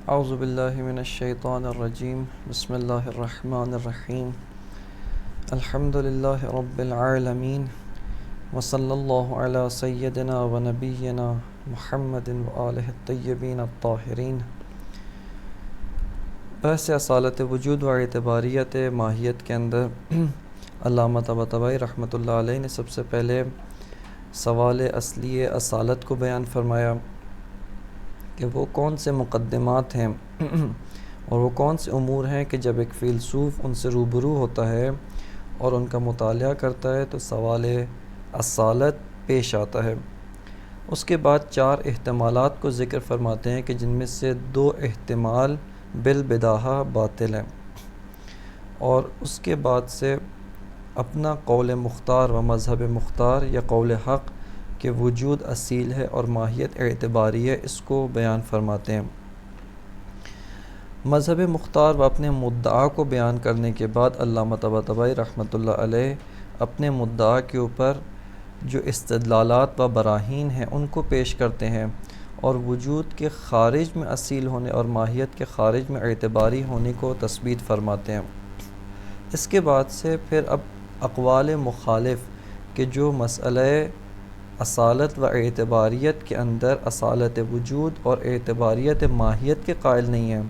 اعوذ باللہ من الشیطان الرجیم بسم اللہ الرحمن الرحیم الحمد للہ رب العالمین وصلی اللہ علی سیدنا و نبینا محمد وآلہ الطیبین الطاہرین۔ بحث اصالت وجود و اعتباریت ماہیت کے اندر علامہ طباطبائی رحمۃ اللہ علیہ نے سب سے پہلے سوال اصلی اصالت کو بیان فرمایا کہ وہ کون سے مقدمات ہیں اور وہ کون سے امور ہیں کہ جب ایک فیلسوف ان سے روبرو ہوتا ہے اور ان کا مطالعہ کرتا ہے تو سوال اصالت پیش آتا ہے۔ اس کے بعد 4 احتمالات کو ذکر فرماتے ہیں کہ جن میں سے 2 احتمال بالبداہہ باطل ہیں، اور اس کے بعد سے اپنا قول مختار و مذہب مختار یا قول حق کہ وجود اصیل ہے اور ماہیت اعتباری ہے، اس کو بیان فرماتے ہیں۔ مذہب مختار و اپنے مدعا کو بیان کرنے کے بعد علامہ طباطبائی رحمۃ اللہ علیہ اپنے مدعا کے اوپر جو استدلالات و براہین ہیں ان کو پیش کرتے ہیں، اور وجود کے خارج میں اصیل ہونے اور ماہیت کے خارج میں اعتباری ہونے کو تثبیت فرماتے ہیں۔ اس کے بعد سے پھر اب اقوال مخالف کہ جو مسئلہ اصالت و اعتباریت کے اندر اصالت وجود اور اعتباریت ماہیت کے قائل نہیں ہیں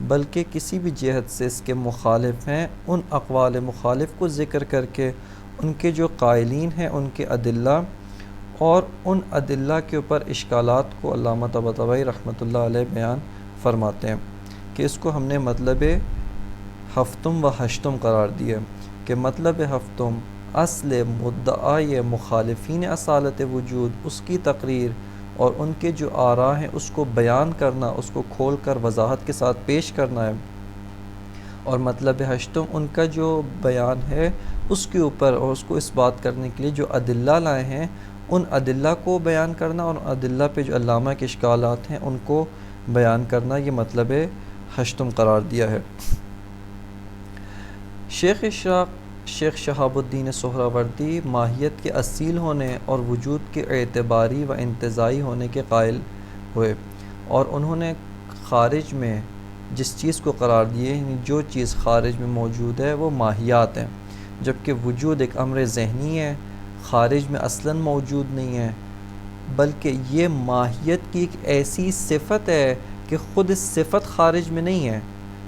بلکہ کسی بھی جہت سے اس کے مخالف ہیں، ان اقوال مخالف کو ذکر کر کے ان کے جو قائلین ہیں ان کے ادلہ اور ان ادلہ کے اوپر اشکالات کو علامہ طباطبائی رحمۃ اللہ علیہ بیان فرماتے ہیں کہ اس کو ہم نے مطلب ہفتم و ہشتم قرار دیا کہ مطلب ہفتم اصل مدعای مخالفین اصالت وجود اس کی تقریر اور ان کے جو آراء ہیں اس کو بیان کرنا، اس کو کھول کر وضاحت کے ساتھ پیش کرنا ہے، اور مطلب ہشتم ان کا جو بیان ہے اس کے اوپر اور اس کو اس بات کرنے کے لیے جو ادلہ لائے ہیں ان ادلہ کو بیان کرنا، اور ادلہ پہ جو علامہ کے اشکالات ہیں ان کو بیان کرنا، یہ مطلب ہشتم قرار دیا ہے۔ شیخ شہاب الدین سہروردی ماہیت کے اصیل ہونے اور وجود کے اعتباری و انتزاعی ہونے کے قائل ہوئے، اور انہوں نے خارج میں جس چیز کو قرار دیے یعنی جو چیز خارج میں موجود ہے وہ ماہیات ہیں، جبکہ وجود ایک امر ذہنی ہے، خارج میں اصلاً موجود نہیں ہے، بلکہ یہ ماہیت کی ایک ایسی صفت ہے کہ خود اس صفت خارج میں نہیں ہے۔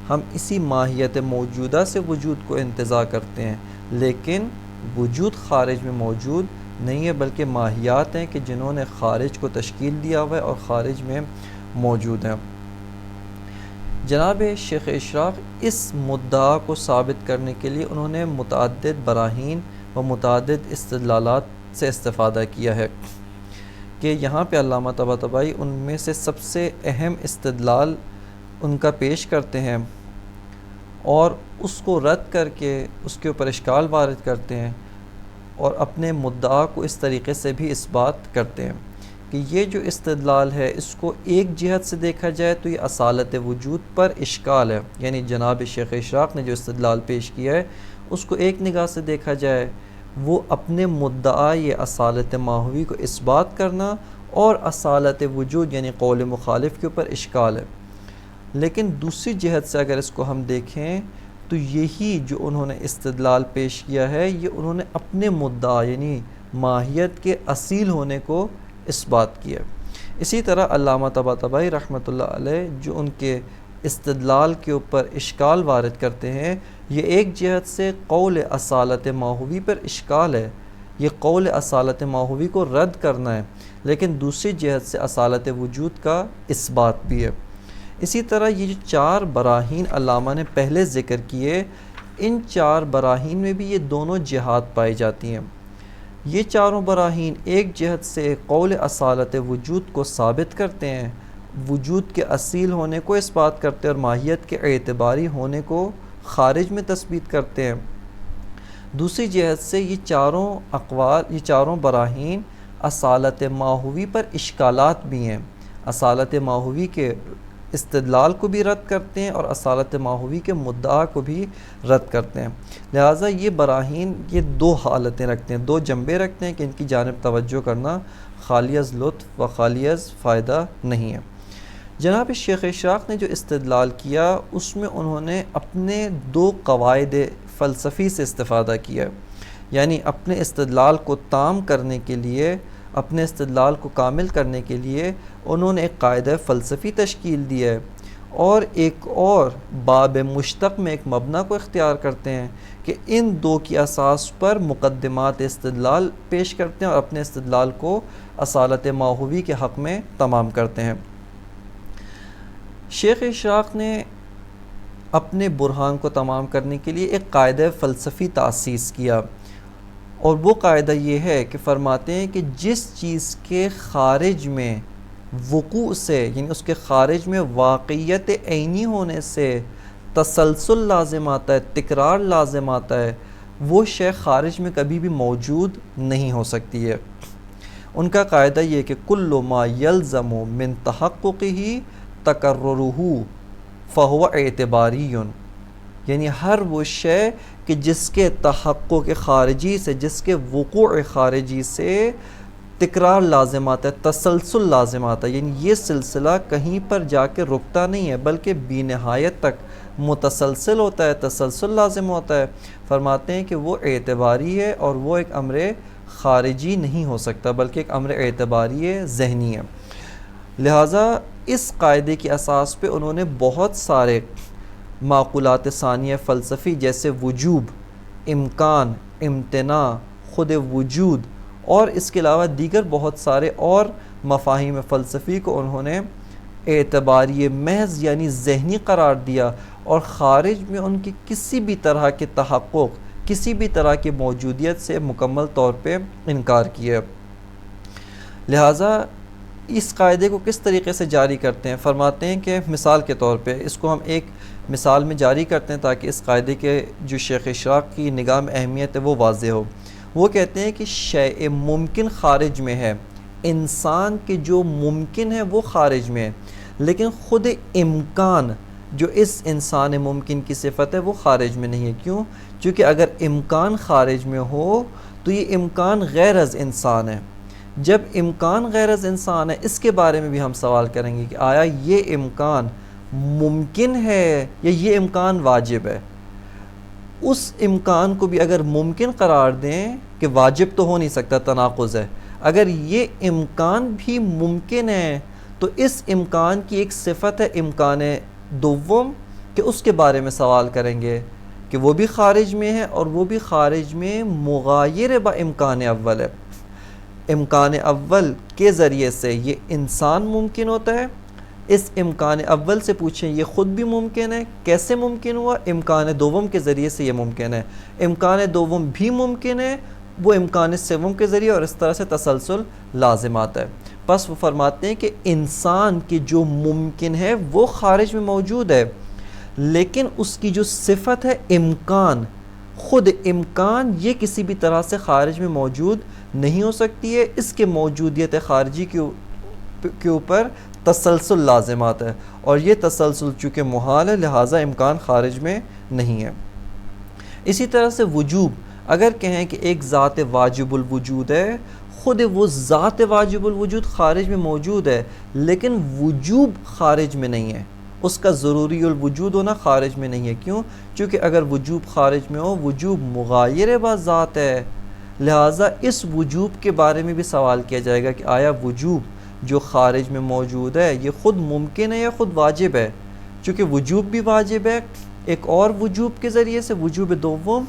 ہم اسی ماہیت موجودہ سے وجود کو انتزاع کرتے ہیں، لیکن وجود خارج میں موجود نہیں ہے بلکہ ماہیات ہیں کہ جنہوں نے خارج کو تشکیل دیا ہوا ہے اور خارج میں موجود ہیں۔ جناب شیخ اشراق اس مدعا کو ثابت کرنے کے لیے انہوں نے متعدد براہین و متعدد استدلالات سے استفادہ کیا ہے کہ یہاں پہ علامہ طباطبائی ان میں سے سب سے اہم استدلال ان کا پیش کرتے ہیں اور اس کو رد کر کے اس کے اوپر اشکال وارد کرتے ہیں، اور اپنے مدعا کو اس طریقے سے بھی اس بات کرتے ہیں کہ یہ جو استدلال ہے اس کو ایک جہت سے دیکھا جائے تو یہ اصالت وجود پر اشکال ہے، یعنی جناب شیخ اشراق نے جو استدلال پیش کیا ہے اس کو ایک نگاہ سے دیکھا جائے وہ اپنے مدعا یہ اصالت ماہوی کو اس بات کرنا اور اصالت وجود یعنی قول مخالف کے اوپر اشکال ہے، لیکن دوسری جہت سے اگر اس کو ہم دیکھیں تو یہی جو انہوں نے استدلال پیش کیا ہے یہ انہوں نے اپنے مدعا یعنی ماہیت کے اصیل ہونے کو اس بات کیا۔ اسی طرح علامہ طباطبائی رحمۃ اللہ علیہ جو ان کے استدلال کے اوپر اشکال وارد کرتے ہیں یہ ایک جہت سے قول اصالت ماہوی پر اشکال ہے، یہ قول اصالت ماہوی کو رد کرنا ہے، لیکن دوسری جہت سے اصالت وجود کا اس بات بھی ہے۔ اسی طرح یہ جو 4 براہین علامہ نے پہلے ذکر کیے ان 4 براہین میں بھی یہ دونوں جہات پائی جاتی ہیں۔ یہ چاروں براہین ایک جہت سے قول اصالت وجود کو ثابت کرتے ہیں، وجود کے اصیل ہونے کو اس بات کرتے ہیں اور ماہیت کے اعتباری ہونے کو خارج میں تثبیت کرتے ہیں۔ دوسری جہت سے یہ چاروں براہین اصالت ماہوی پر اشکالات بھی ہیں، اصالت ماہوی کے استدلال کو بھی رد کرتے ہیں اور اصالت ماہوی کے مدعا کو بھی رد کرتے ہیں، لہٰذا یہ براہین یہ 2 حالتیں رکھتے ہیں، 2 جنبے رکھتے ہیں کہ ان کی جانب توجہ کرنا خالی از لطف و خالی از فائدہ نہیں ہے۔ جناب شیخ اشراق نے جو استدلال کیا اس میں انہوں نے اپنے دو قواعد فلسفی سے استفادہ کیا، یعنی اپنے استدلال کو تام کرنے کے لیے، اپنے استدلال کو کامل کرنے کے لیے انہوں نے ایک قاعدہ فلسفی تشکیل دی ہے، اور ایک اور باب مشتق میں ایک مبنا کو اختیار کرتے ہیں کہ ان دو کی اساس پر مقدمات استدلال پیش کرتے ہیں اور اپنے استدلال کو اصالت ماہوی کے حق میں تمام کرتے ہیں۔ شیخ اشراق نے اپنے برہان کو تمام کرنے کے لیے ایک قاعدہ فلسفی تاسیس کیا، اور وہ قاعدہ یہ ہے کہ فرماتے ہیں کہ جس چیز کے خارج میں وقوع سے، یعنی اس کے خارج میں واقعیت عینی ہونے سے تسلسل لازم آتا ہے، تکرار لازم آتا ہے، وہ شے خارج میں کبھی بھی موجود نہیں ہو سکتی ہے۔ ان کا قاعدہ یہ کہ کل ما یلزم من تحققہ تکررہ فہو اعتباری، یعنی ہر وہ شے کہ جس کے تحقق خارجی سے، جس کے وقوع خارجی سے تکرار لازم آتا ہے، تسلسل لازم آتا ہے، یعنی یہ سلسلہ کہیں پر جا کے رکتا نہیں ہے بلکہ بی نہایت تک متسلسل ہوتا ہے، تسلسل لازم ہوتا ہے، فرماتے ہیں کہ وہ اعتباری ہے اور وہ ایک امر خارجی نہیں ہو سکتا بلکہ ایک امر اعتباری ہے، ذہنی ہے۔ لہٰذا اس قاعدے کی اساس پہ انہوں نے بہت سارے معقولات ثانیہ فلسفی جیسے وجوب، امکان، امتناع، خود وجود اور اس کے علاوہ دیگر بہت سارے اور مفاہیم فلسفی کو انہوں نے اعتباری محض یعنی ذہنی قرار دیا، اور خارج میں ان کی کسی بھی طرح کے تحقق، کسی بھی طرح کی موجودیت سے مکمل طور پہ انکار کیا۔ لہٰذا اس قاعدے کو کس طریقے سے جاری کرتے ہیں؟ فرماتے ہیں کہ مثال کے طور پہ اس کو ہم ایک مثال میں جاری کرتے ہیں تاکہ اس قاعدے کے جو شیخ اشراق کی نگاہ میں اہمیت ہے وہ واضح ہو۔ وہ کہتے ہیں کہ شیء ممکن خارج میں ہے، انسان کے جو ممکن ہے وہ خارج میں ہے، لیکن خود امکان جو اس انسان ممکن کی صفت ہے وہ خارج میں نہیں ہے۔ کیوں؟ چونکہ اگر امکان خارج میں ہو تو یہ امکان غیر از انسان ہے۔ جب امکان غیر از انسان ہے، اس کے بارے میں بھی ہم سوال کریں گے کہ آیا یہ امکان ممکن ہے یا یہ امکان واجب ہے؟ اس امکان کو بھی اگر ممکن قرار دیں کہ واجب تو ہو نہیں سکتا، تناقض ہے، اگر یہ امکان بھی ممکن ہے تو اس امکان کی ایک صفت ہے امکان دوم کہ اس کے بارے میں سوال کریں گے کہ وہ بھی خارج میں ہے، اور وہ بھی خارج میں مغایر با امکان اول ہے۔ امکان اول کے ذریعے سے یہ انسان ممکن ہوتا ہے، اس امکان اول سے پوچھیں یہ خود بھی ممکن ہے، کیسے ممکن ہوا؟ امکان دوم کے ذریعے سے یہ ممکن ہے، امکان دوم بھی ممکن ہے وہ امکان سوم کے ذریعے، اور اس طرح سے تسلسل لازم آتا ہے۔ پس وہ فرماتے ہیں کہ انسان کی جو ممکن ہے وہ خارج میں موجود ہے، لیکن اس کی جو صفت ہے امکان، خود امکان یہ کسی بھی طرح سے خارج میں موجود نہیں ہو سکتی ہے، اس کے موجودیت خارجی کے اوپر تسلسل لازم آتا ہے، اور یہ تسلسل چونکہ محال ہے لہٰذا امکان خارج میں نہیں ہے۔ اسی طرح سے وجوب، اگر کہیں کہ ایک ذات واجب الوجود ہے، خود وہ ذات واجب الوجود خارج میں موجود ہے لیکن وجوب خارج میں نہیں ہے، اس کا ضروری الوجود ہونا خارج میں نہیں ہے۔ کیوں؟ چونکہ اگر وجوب خارج میں ہو، وجوب مغایر با ذات ہے، لہٰذا اس وجوب کے بارے میں بھی سوال کیا جائے گا کہ آیا وجوب جو خارج میں موجود ہے یہ خود ممکن ہے یا خود واجب ہے؟ چونکہ وجوب بھی واجب ہے ایک اور وجوب کے ذریعے سے، وجوب دوم،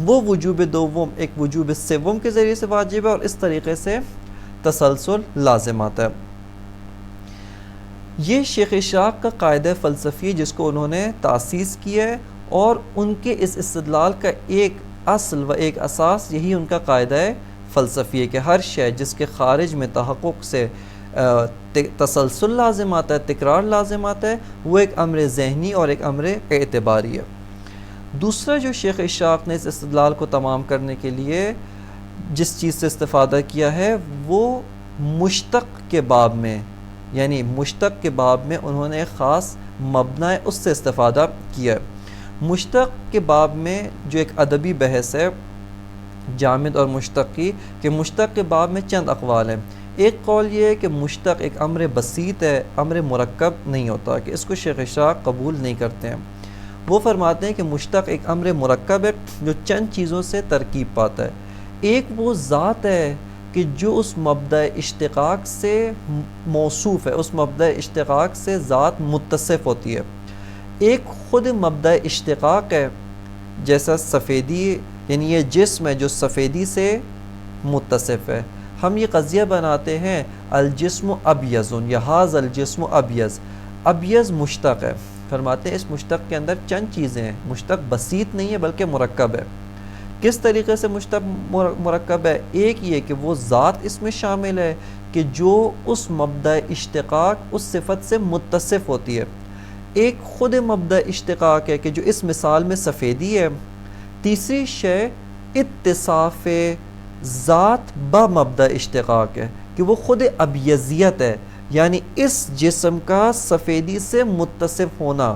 وہ وجوب دوم ایک وجوب سوم کے ذریعے سے واجب ہے، اور اس طریقے سے تسلسل لازم آتا ہے۔ یہ شیخ اشراق کا قاعدہ فلسفی جس کو انہوں نے تاسیس کیا ہے، اور ان کے اس استدلال کا ایک اصل و ایک اساس یہی ان کا قاعدہ فلسفی ہے کہ ہر شے جس کے خارج میں تحقق سے تسلسل لازم آتا ہے، تکرار لازم آتا ہے، وہ ایک امر ذہنی اور ایک امر اعتباری ہے۔ دوسرا جو شیخ اشراق نے اس استدلال کو تمام کرنے کے لیے جس چیز سے استفادہ کیا ہے وہ مشتق کے باب میں، یعنی مشتق کے باب میں انہوں نے ایک خاص مبنی اس سے استفادہ کیا ہے۔ مشتق کے باب میں جو ایک ادبی بحث ہے جامد اور مشتق کی، کہ مشتق کے باب میں چند اقوال ہیں۔ ایک قول یہ ہے کہ مشتق ایک امر بسیط ہے، امر مرکب نہیں ہوتا، کہ اس کو شیخ اشراق قبول نہیں کرتے ہیں۔ وہ فرماتے ہیں کہ مشتق ایک امر مرکب ہے جو چند چیزوں سے ترکیب پاتا ہے۔ ایک وہ ذات ہے کہ جو اس مبدأ اشتقاق سے موصوف ہے، اس مبدأ اشتقاق سے ذات متصف ہوتی ہے۔ ایک خود مبدأ اشتقاق ہے، جیسا سفیدی، یعنی یہ جسم ہے جو سفیدی سے متصف ہے۔ ہم یہ قضیہ بناتے ہیں الجسم ابیض یا ھذا الجسم ابیض، ابیض مشتق ہے۔ فرماتے ہیں اس مشتق کے اندر چند چیزیں ہیں، مشتق بسیط نہیں ہے بلکہ مرکب ہے۔ کس طریقے سے مشتق مرکب ہے؟ ایک یہ کہ وہ ذات اس میں شامل ہے کہ جو اس مبدأ اشتقاق اس صفت سے متصف ہوتی ہے۔ ایک خود مبدأ اشتقاق ہے کہ جو اس مثال میں سفیدی ہے۔ تیسری شے اتصاف ذات با مبدأ اشتقاق ہے کہ وہ خود ابیضیت ہے، یعنی اس جسم کا سفیدی سے متصف ہونا،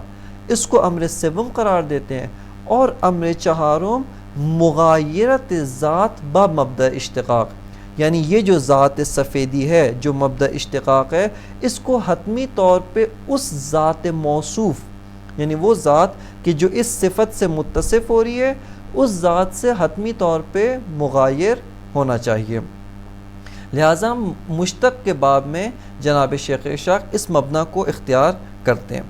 اس کو امر سوم قرار دیتے ہیں۔ اور امر چہارم مغایرت ذات با مبدأ اشتقاق، یعنی یہ جو ذات سفیدی ہے جو مبدأ اشتقاق ہے، اس کو حتمی طور پہ اس ذات موصوف، یعنی وہ ذات کہ جو اس صفت سے متصف ہو رہی ہے، اس ذات سے حتمی طور پہ مغایر ہونا چاہیے۔ لہٰذا مشتق کے باب میں جناب شیخ اشراق اس مبنا کو اختیار کرتے ہیں۔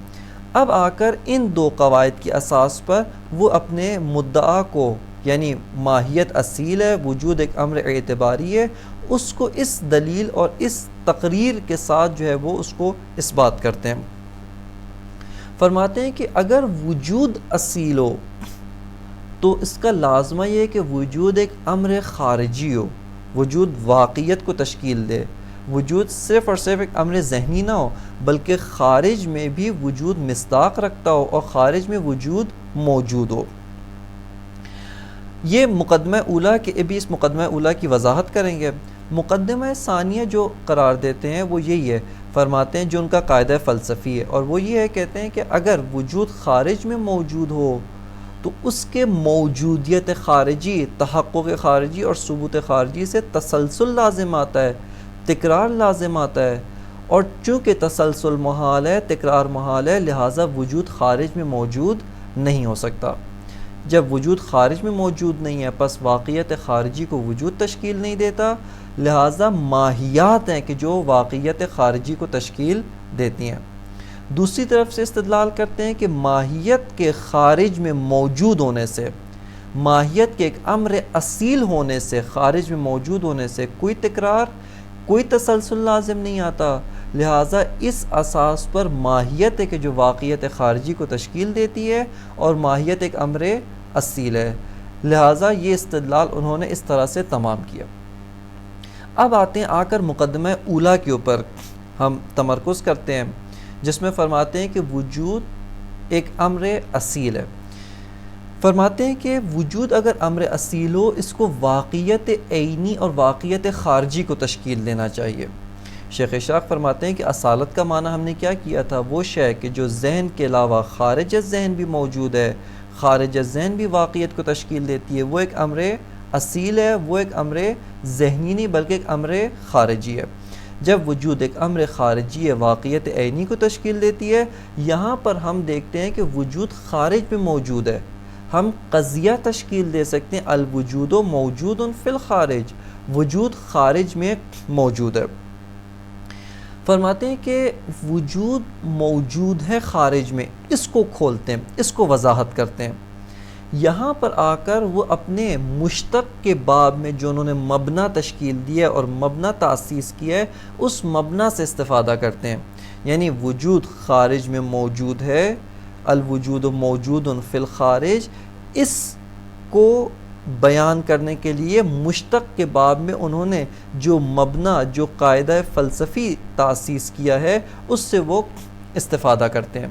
اب آ کر ان دو قواعد کی اساس پر وہ اپنے مدعا کو، یعنی ماہیت اصیل ہے، وجود ایک امر اعتباری ہے، اس کو اس دلیل اور اس تقریر کے ساتھ جو ہے وہ اس کو اس بات کرتے ہیں۔ فرماتے ہیں کہ اگر وجود اصیل ہو تو اس کا لازمہ یہ ہے کہ وجود ایک امر خارجی ہو، وجود واقعیت کو تشکیل دے، وجود صرف اور صرف ایک امر ذہنی نہ ہو بلکہ خارج میں بھی وجود مصداق رکھتا ہو اور خارج میں وجود موجود ہو۔ یہ مقدمہ اولیٰ کے ابھی اس مقدمہ اولیٰ کی وضاحت کریں گے۔ مقدمہ ثانیہ جو قرار دیتے ہیں وہ یہی ہے، فرماتے ہیں جو ان کا قاعدہ فلسفی ہے، اور وہ یہ ہے، کہتے ہیں کہ اگر وجود خارج میں موجود ہو تو اس کے موجودیت خارجی، تحقق خارجی اور ثبوت خارجی سے تسلسل لازم آتا ہے، تکرار لازم آتا ہے، اور چونکہ تسلسل محال ہے، تکرار محال ہے، لہٰذا وجود خارج میں موجود نہیں ہو سکتا۔ جب وجود خارج میں موجود نہیں ہے پس واقعیت خارجی کو وجود تشکیل نہیں دیتا، لہٰذا ماہیات ہیں کہ جو واقعیت خارجی کو تشکیل دیتی ہیں۔ دوسری طرف سے استدلال کرتے ہیں کہ ماہیت کے خارج میں موجود ہونے سے، ماہیت کے ایک امر اصیل ہونے سے، خارج میں موجود ہونے سے کوئی تکرار، کوئی تسلسل لازم نہیں آتا، لہٰذا اس اساس پر ماہیت ہے کہ جو واقعیت خارجی کو تشکیل دیتی ہے اور ماہیت ایک امر اصیل ہے، لہٰذا یہ استدلال انہوں نے اس طرح سے تمام کیا۔ اب آتے ہیں آ کر مقدمہ اولیٰ کے اوپر ہم تمرکز کرتے ہیں، جس میں فرماتے ہیں کہ وجود ایک امر اصیل ہے۔ فرماتے ہیں کہ وجود اگر امر اصیل ہو، اس کو واقعیت عینی اور واقعیت خارجی کو تشکیل دینا چاہیے۔ شیخ اشراق فرماتے ہیں کہ اصالت کا معنی ہم نے کیا کیا تھا؟ وہ شے کہ جو ذہن کے علاوہ خارج ذہن بھی موجود ہے، خارج ذہن بھی واقعیت کو تشکیل دیتی ہے، وہ ایک امر اصیل ہے، وہ ایک امر ذہنی نہیں بلکہ ایک امر خارجی ہے۔ جب وجود ایک امر خارجی ہے، واقعیت عینی کو تشکیل دیتی ہے، یہاں پر ہم دیکھتے ہیں کہ وجود خارج میں موجود ہے، ہم قضیہ تشکیل دے سکتے ہیں الوجود موجود فی الخارج، وجود خارج میں موجود ہے۔ فرماتے ہیں کہ وجود موجود ہے خارج میں، اس کو کھولتے ہیں، اس کو وضاحت کرتے ہیں۔ یہاں پر آ کر وہ اپنے مشتق کے باب میں جو انہوں نے مبنا تشکیل دیا اور مبنا تاسیس کیا ہے، اس مبنا سے استفادہ کرتے ہیں، یعنی وجود خارج میں موجود ہے، الوجود موجود فی الخارج، اس کو بیان کرنے کے لیے مشتق کے باب میں انہوں نے جو مبنا، جو قاعدہ فلسفی تاسیس کیا ہے، اس سے وہ استفادہ کرتے ہیں۔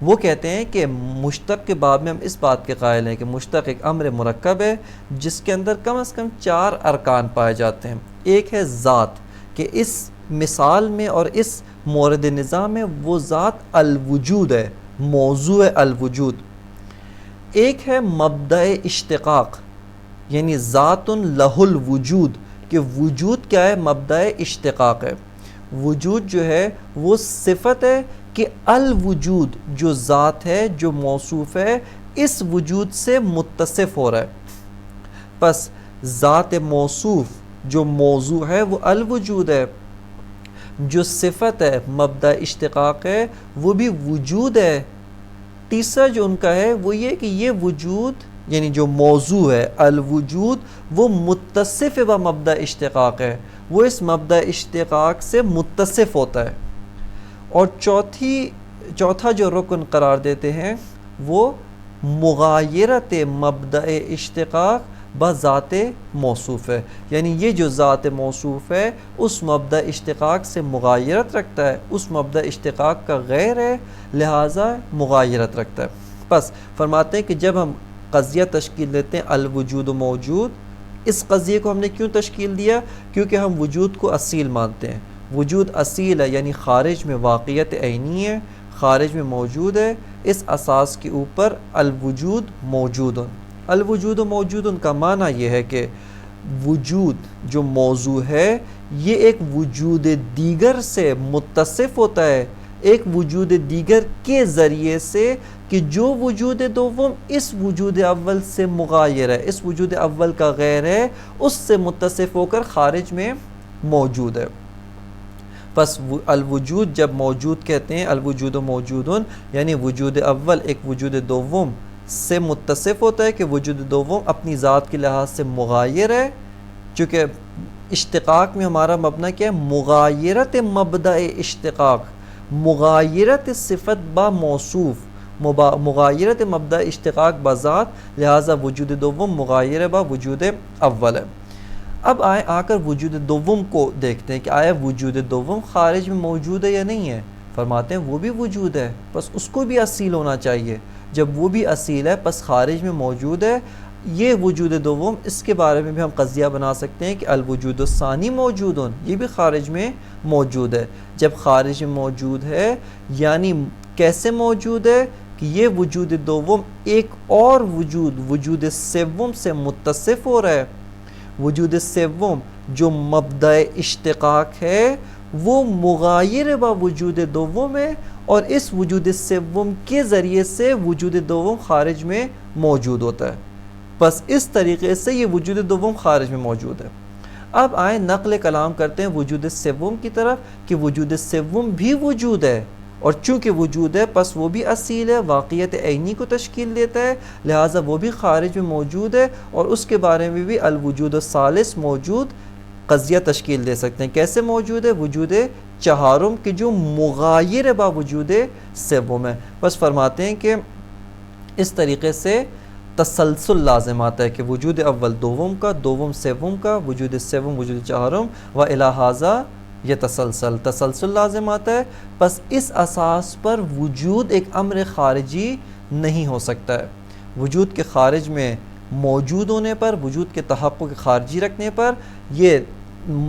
وہ کہتے ہیں کہ مشتق کے باب میں ہم اس بات کے قائل ہیں کہ مشتق ایک امر مرکب ہے جس کے اندر کم از کم 4 ارکان پائے جاتے ہیں۔ ایک ہے ذات، کہ اس مثال میں اور اس مورد نظام میں وہ ذات الوجود ہے، موضوع الوجود۔ ایک ہے مبدأ اشتقاق، یعنی ذات لہ الوجود، کہ وجود کیا ہے؟ مبدأ اشتقاق ہے. وجود جو ہے وہ صفت ہے کہ الوجود جو ذات ہے، جو موصوف ہے، اس وجود سے متصف ہو رہا ہے. پس ذات موصوف جو موضوع ہے وہ الوجود ہے، جو صفت ہے مبدأ اشتقاق ہے وہ بھی وجود ہے. تیسرا جو ان کا ہے وہ یہ کہ یہ وجود یعنی جو موضوع ہے الوجود وہ متصف و مبدأ اشتقاق ہے، وہ اس مبدأ اشتقاق سے متصف ہوتا ہے. اور چوتھا جو رکن قرار دیتے ہیں وہ مغایرت مبدأ اشتقاق بذات موصوف ہے. یعنی یہ جو ذات موصوف ہے اس مبدأ اشتقاق سے مغایرت رکھتا ہے، اس مبدأ اشتقاق کا غیر ہے، لہٰذا مغایرت رکھتا ہے. پس فرماتے ہیں کہ جب ہم قضیہ تشکیل دیتے ہیں الوجود و موجود، اس قضیے کو ہم نے کیوں تشکیل دیا؟ کیونکہ ہم وجود کو اصیل مانتے ہیں. وجود اصیل ہے یعنی خارج میں واقعیت عینی ہے، خارج میں موجود ہے. اس اساس کے اوپر الوجود موجود. الوجود و موجود کا معنی یہ ہے کہ وجود جو موضوع ہے یہ ایک وجود دیگر سے متصف ہوتا ہے، ایک وجود دیگر کے ذریعے سے کہ جو وجود دوم اس وجود اول سے مغایر ہے، اس وجود اول کا غیر ہے، اس سے متصف ہو کر خارج میں موجود ہے. پس الوجود جب موجود کہتے ہیں الوجود و موجودن یعنی وجود اول ایک وجود دوم سے متصف ہوتا ہے کہ وجود دوم اپنی ذات کے لحاظ سے مغایر ہے. چونکہ اشتقاق میں ہمارا مبنی کیا ہے؟ مغایرت مبدأ اشتقاق، مغایرت صفت با موصوف، مغایرت مبدأ اشتقاق بذات، لہذا وجود دوم مغایر با وجود اول ہے. اب آ کر وجود دوم کو دیکھتے ہیں کہ آیا وجود دوم خارج میں موجود ہے یا نہیں ہے. فرماتے ہیں وہ بھی وجود ہے، بس اس کو بھی اصیل ہونا چاہیے. جب وہ بھی اصیل ہے پس خارج میں موجود ہے. یہ وجود دوم اس کے بارے میں بھی ہم قضیہ بنا سکتے ہیں کہ الوجود الثانی موجود، یہ بھی خارج میں موجود ہے. جب خارج میں موجود ہے یعنی کیسے موجود ہے کہ یہ وجود دوم ایک اور وجود سوم سے متصف ہو رہا ہے. وجود سوم جو مبدأ اشتقاق ہے وہ مغایر با وجود دوم ہے، اور اس وجود سوم کے ذریعے سے وجود دوم خارج میں موجود ہوتا ہے. بس اس طریقے سے یہ وجود دوم خارج میں موجود ہے. اب آئیں نقل کلام کرتے ہیں وجود سوم کی طرف کہ وجود سوم بھی وجود ہے، اور چونکہ وجود ہے پس وہ بھی اصیل ہے، واقعیت عینی کو تشکیل دیتا ہے، لہٰذا وہ بھی خارج میں موجود ہے. اور اس کے بارے میں بھی الوجود الثالث موجود قضیہ تشکیل دے سکتے ہیں. کیسے موجود ہے؟ وجود چہارم کی جو مغایر با وجود سوم ہے. بس فرماتے ہیں کہ اس طریقے سے تسلسل لازم آتا ہے کہ وجود اول دوم کا، دوم سوم کا، وجود سوم وجود چہارم و الی ھذا یہ تسلسل لازم آتا ہے. پس اس اساس پر وجود ایک امر خارجی نہیں ہو سکتا ہے. وجود کے خارج میں موجود ہونے پر، وجود کے تحقق خارجی رکھنے پر یہ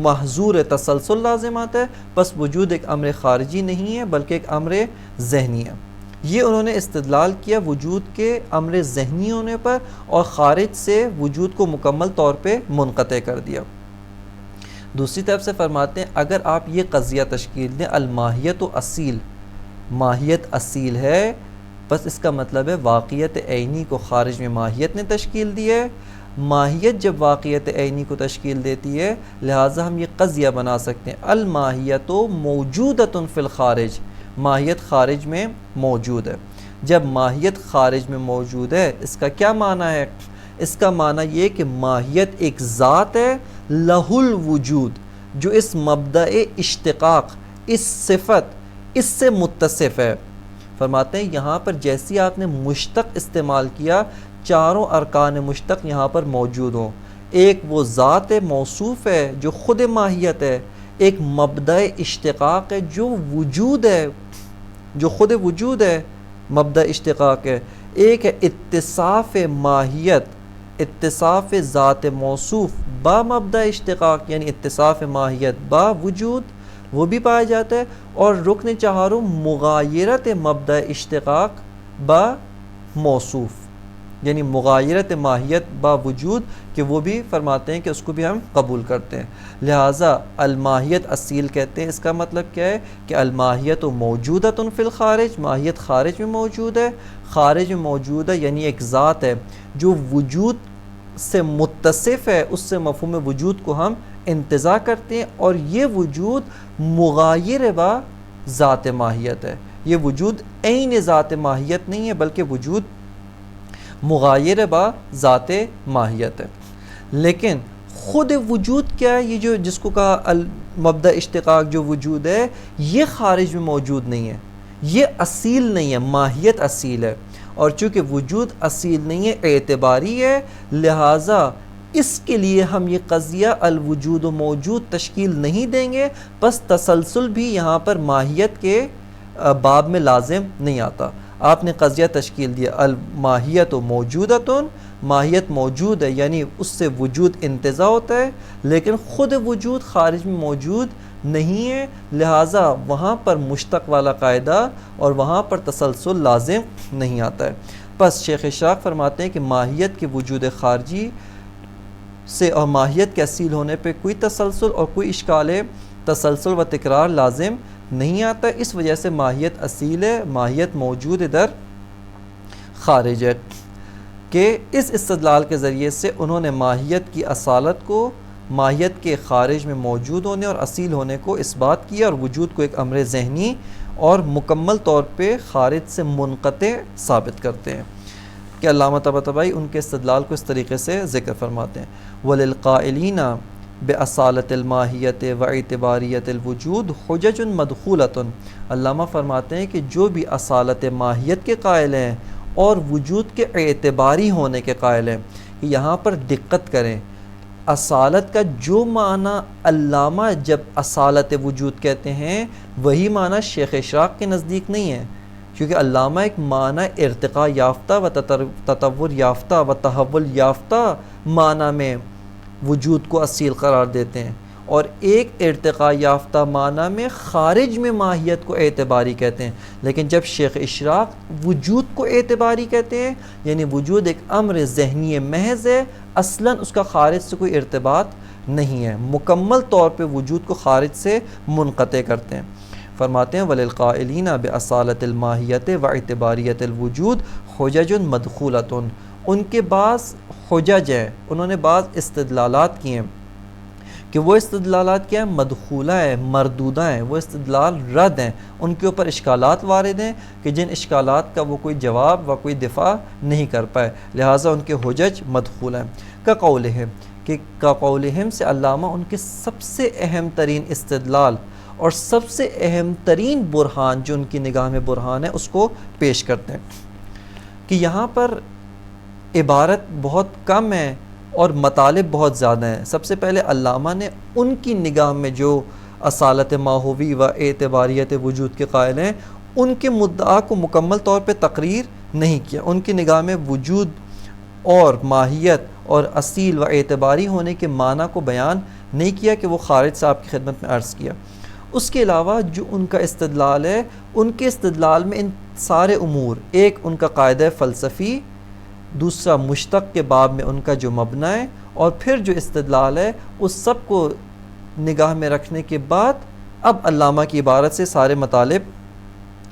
محظور تسلسل لازم آتا ہے. پس وجود ایک امر خارجی نہیں ہے بلکہ ایک امر ذہنی ہے. یہ انہوں نے استدلال کیا وجود کے امر ذہنی ہونے پر، اور خارج سے وجود کو مکمل طور پہ منقطع کر دیا. دوسری طرف سے فرماتے ہیں اگر آپ یہ قضیہ تشکیل دیں الماہیت و اصیل، ماہیت اصیل ہے، بس اس کا مطلب ہے واقعیت عینی کو خارج میں ماہیت نے تشکیل دی ہے. ماہیت جب واقعیت عینی کو تشکیل دیتی ہے لہٰذا ہم یہ قضیہ بنا سکتے ہیں الماہیت موجودۃ فی الخارج، ماہیت خارج میں موجود ہے. جب ماہیت خارج میں موجود ہے اس کا کیا معنی ہے؟ اس کا معنی یہ کہ ماہیت ایک ذات ہے لہ الوجود جو اس مبدأ اشتقاق، اس صفت، اس سے متصف ہے. فرماتے ہیں یہاں پر جیسی آپ نے مشتق استعمال کیا، چاروں ارکان مشتق یہاں پر موجود ہوں. ایک وہ ذات موصوف ہے جو خود ماہیت ہے، ایک مبدأ اشتقاق ہے جو وجود ہے، جو خود وجود ہے، مبدأ اشتقاق ہے. ایک ہے اتصاف ماہیت، اتصاف ذات موصوف با مبدأ اشتقاق یعنی اتصاف ماہیت با وجود، وہ بھی پایا جاتا ہے. اور رکن چہارم مغایرت مبدأ اشتقاق با موصوف، یعنی مغایرت ماہیت با وجود کہ وہ بھی فرماتے ہیں کہ اس کو بھی ہم قبول کرتے ہیں. لہٰذا الماہیت اصیل کہتے ہیں. اس کا مطلب کیا ہے کہ الماہیت موجودۃ فی الخارج، ماہیت خارج میں موجود ہے. خارج میں موجود ہے یعنی ایک ذات ہے جو وجود سے متصف ہے، اس سے مفہوم وجود کو ہم انتزاع کرتے ہیں، اور یہ وجود مغایر با ذات ماہیت ہے. یہ وجود عین ذات ماہیت نہیں ہے بلکہ وجود مغایر با ذات ماہیت ہے. لیکن خود وجود کیا ہے؟ یہ جو جس کو کہا مبدأ اشتقاق جو وجود ہے، یہ خارج میں موجود نہیں ہے، یہ اصیل نہیں ہے، ماہیت اصیل ہے. اور چونکہ وجود اصیل نہیں ہے، اعتباری ہے، لہٰذا اس کے لیے ہم یہ قضیہ الوجود و موجود تشکیل نہیں دیں گے. بس تسلسل بھی یہاں پر ماہیت کے باب میں لازم نہیں آتا. آپ نے قضیہ تشکیل دیا الماہیت و موجودتن، ماہیت موجود ہے یعنی اس سے وجود انتزاع ہوتا ہے، لیکن خود وجود خارج میں موجود نہیں ہے، لہٰذا وہاں پر مشتق والا قاعدہ اور وہاں پر تسلسل لازم نہیں آتا ہے. پس شیخ اشراق فرماتے ہیں کہ ماہیت کے وجود خارجی سے اور ماہیت کے اصیل ہونے پہ کوئی تسلسل اور کوئی اشکال تسلسل و تکرار لازم نہیں آتا. اس وجہ سے ماہیت اصیل ہے، ماہیت موجود ادھر خارج ہے. کہ اس استدلال کے ذریعے سے انہوں نے ماہیت کی اصالت کو ماہیت کے خارج میں موجود ہونے اور اصیل ہونے کو اس بات کیا، اور وجود کو ایک امر ذہنی اور مکمل طور پہ خارج سے منقطع ثابت کرتے ہیں. کہ علامہ طباطبائی ان کے استدلال کو اس طریقے سے ذکر فرماتے ہیں. وَلِلْقَائِلِينَ بِأَصَالَةِ الْمَاهِيَّةِ وَاعْتِبَارِيَّةِ الْوُجُودِ حُجَجٌ مَدْخُولَةٌ. علامہ فرماتے ہیں کہ جو بھی اصالت ماہیت کے قائل ہیں اور وجود کے اعتباری ہونے کے قائل ہیں، یہاں پر دقت کریں. اصالت کا جو معنی علامہ جب اصالت وجود کہتے ہیں وہی معنی شیخ اشراق کے نزدیک نہیں ہے، کیونکہ علامہ ایک معنی ارتقاء یافتہ و تطور یافتہ و تحول یافتہ معنی میں وجود کو اصیل قرار دیتے ہیں، اور ایک ارتقاء یافتہ معنی میں خارج میں ماہیت کو اعتباری کہتے ہیں. لیکن جب شیخ اشراق وجود کو اعتباری کہتے ہیں یعنی وجود ایک امر ذہنی محض ہے، اصلاً اس کا خارج سے کوئی ارتباط نہیں ہے، مکمل طور پہ وجود کو خارج سے منقطع کرتے ہیں. فرماتے ہیں وَلِلْقَائِلِينَ بِأَصَالَةِ الْمَاهِيَّةِ وَاعْتِبَارِيَّةِ الْوُجُودِ حُجَجٌ مَدْخُولَةٌ. ان کے بعض حجج ہیں، انہوں نے بعض استدلالات کیے ہیں کہ وہ استدلالات کیا ہیں؟ مدخولہ ہیں، مردودہ ہیں، وہ استدلال رد ہیں، ان کے اوپر اشکالات وارد ہیں کہ جن اشکالات کا وہ کوئی جواب و کوئی دفاع نہیں کر پائے، لہٰذا ان کے حجج مدخولہ ہیں. کقولہم، کہ کقولہم سے علامہ ان کے سب سے اہم ترین استدلال اور سب سے اہم ترین برہان جو ان کی نگاہ میں برہان ہے اس کو پیش کرتے ہیں. کہ یہاں پر عبارت بہت کم ہے اور مطالب بہت زیادہ ہیں. سب سے پہلے علامہ نے ان کی نگاہ میں جو اصالت ماہوی و اعتباریت وجود کے قائل ہیں ان کے مدعا کو مکمل طور پہ تقریر نہیں کیا. ان کی نگاہ میں وجود اور ماہیت اور اصیل و اعتباری ہونے کے معنی کو بیان نہیں کیا کہ وہ خارج سے آپ کی خدمت میں عرض کیا. اس کے علاوہ جو ان کا استدلال ہے، ان کے استدلال میں ان سارے امور، ایک ان کا قاعدہ فلسفی، دوسرا مشتق کے باب میں ان کا جو مبنی ہے، اور پھر جو استدلال ہے اس سب کو نگاہ میں رکھنے کے بعد اب علامہ کی عبارت سے سارے مطالب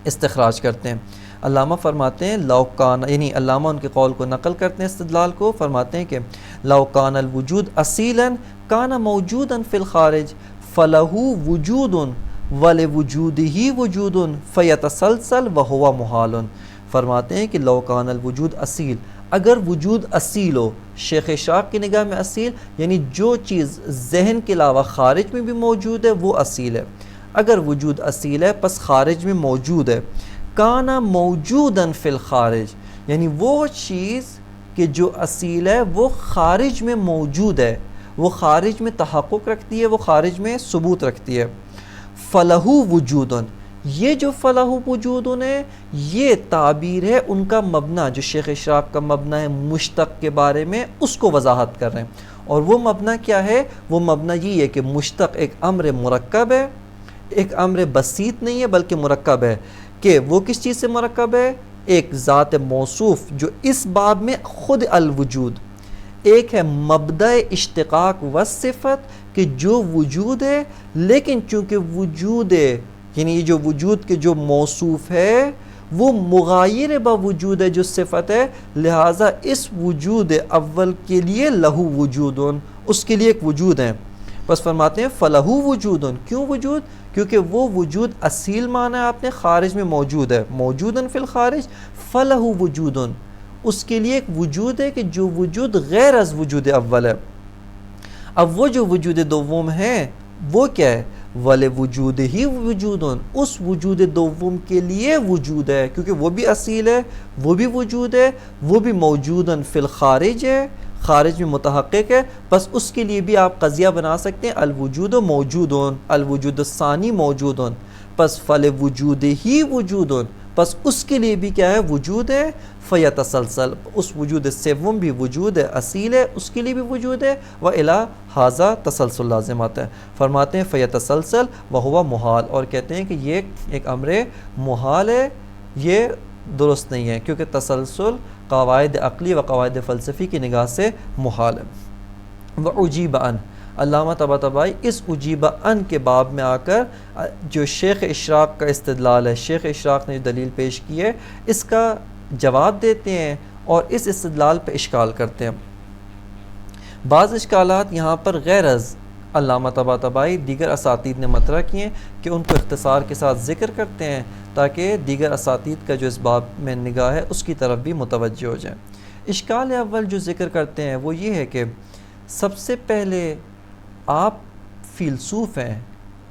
استخراج کرتے ہیں. علامہ فرماتے ہیں لوکان، یعنی علامہ ان کے قول کو نقل کرتے ہیں استدلال کو، فرماتے ہیں کہ لوکان الوجود اصیلا کان موجودا فی الخارج فلہ وجود ولوجودہ وجود فیتسلسل وہو محال. فرماتے ہیں کہ لوکان الوجود اصیل، اگر وجود اصیل ہو، شیخ اشراق کی نگاہ میں اصیل یعنی جو چیز ذہن کے علاوہ خارج میں بھی موجود ہے وہ اصیل ہے. اگر وجود اصیل ہے پس خارج میں موجود ہے. کانا موجودا فی الخارج، یعنی وہ چیز کہ جو اصیل ہے وہ خارج میں موجود ہے، وہ خارج میں تحقق رکھتی ہے، وہ خارج میں ثبوت رکھتی ہے. فلہ وجود، یہ جو فلہ وجود ہے یہ تعبیر ہے ان کا مبنی، جو شیخ اشراق کا مبنی ہے مشتق کے بارے میں، اس کو وضاحت کر رہے ہیں. اور وہ مبنی کیا ہے؟ وہ مبنی یہ ہے کہ مشتق ایک امر مرکب ہے، ایک امر بسیط نہیں ہے بلکہ مرکب ہے. کہ وہ کس چیز سے مرکب ہے؟ ایک ذات موصوف جو اس باب میں خود الوجود، ایک ہے مبدأ اشتقاق و صفت کہ جو وجود ہے، لیکن چونکہ وجود ہے یعنی یہ جو وجود کے جو موصوف ہے وہ مغایر با وجود ہے جو صفت ہے، لہٰذا اس وجود اول کے لیے لہو وجودن، اس کے لیے ایک وجود ہے. بس فرماتے ہیں فلہو وجودن، کیوں وجود؟ کیونکہ وہ وجود اصیل معنی آپ نے خارج میں موجود ہے، موجودن فی الخارج، فلہو وجودن، اس کے لیے ایک وجود ہے کہ جو وجود غیر از وجود اول ہے. اب وہ جو وجود دوم ہے وہ کیا ہے؟ وَلِ وجود ہی وجودن، اس وجود دوم کے لیے وجود ہے، کیونکہ وہ بھی اصیل ہے، وہ بھی وجود ہے، وہ بھی موجودن فی الخارج ہے، خارج میں متحقق ہے. بس اس کے لیے بھی آپ قضیہ بنا سکتے ہیں الوجود موجودن، الوجود الثانی موجودن، پس فل وجود ہی وجودن، پس اس کے لیے بھی کیا ہے؟ وجود ہے. فیتسلسل، اس وجود سوم بھی وجود ہے، اصیل ہے، اس کے لیے بھی وجود ہے. و الی ھذا تسلسل لازم آتا ہے. فرماتے ہیں فیتسلسل وہو محال، اور کہتے ہیں کہ یہ ایک امر محال ہے، یہ درست نہیں ہے، کیونکہ تسلسل قواعد عقلی و قواعد فلسفی کی نگاہ سے محال ہے. وعجیب ان، علامہ طباطبائی اس عجیب ان کے باب میں آ کر جو شیخ اشراق کا استدلال ہے، شیخ اشراق نے جو دلیل پیش کی ہے اس کا جواب دیتے ہیں اور اس استدلال پہ اشکال کرتے ہیں. بعض اشکالات یہاں پر غیر از علامہ طباطبائی دیگر اساتید نے مطرح کیے ہیں کہ ان کو اختصار کے ساتھ ذکر کرتے ہیں تاکہ دیگر اساتید کا جو اس باب میں نگاہ ہے اس کی طرف بھی متوجہ ہو جائیں. اشکال اول جو ذکر کرتے ہیں وہ یہ ہے کہ سب سے پہلے آپ فیلسوف ہیں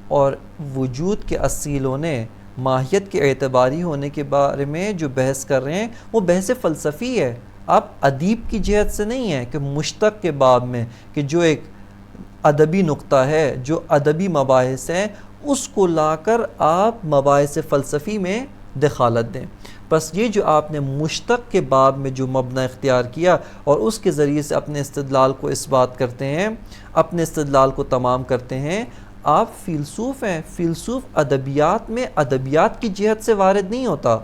اور وجود کے اصیلوں نے ماہیت کے اعتباری ہونے کے بارے میں جو بحث کر رہے ہیں وہ بحث فلسفی ہے. آپ ادیب کی جہت سے نہیں ہیں کہ مشتق کے باب میں کہ جو ایک ادبی نقطہ ہے، جو ادبی مباحث ہیں، اس کو لا کر آپ مباحث فلسفی میں دخالت دیں. بس یہ جو آپ نے مشتق کے باب میں جو مبنی اختیار کیا اور اس کے ذریعے سے اپنے استدلال کو اس بات کرتے ہیں، اپنے استدلال کو تمام کرتے ہیں، آپ فیلسوف ہیں. فیلسوف ادبیات میں ادبیات کی جہت سے وارد نہیں ہوتا،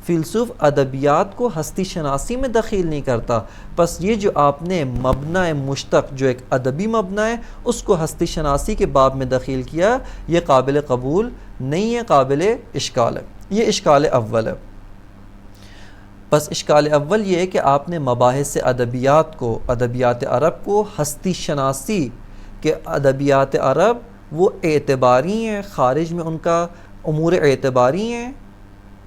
فیلسوف ادبیات کو ہستی شناسی میں دخیل نہیں کرتا. بس یہ جو آپ نے مبنی مشتق جو ایک ادبی مبنی ہے اس کو ہستی شناسی کے باب میں دخیل کیا، یہ قابل قبول نہیں ہے، قابل اشکال ہے. یہ اشکال اول ہے. بس اشکال اول یہ ہے کہ آپ نے مباحث ادبیات کو، ادبیات عرب کو ہستی شناسی کہ ادبیات عرب وہ اعتباری ہیں، خارج میں ان کا امور اعتباری ہیں.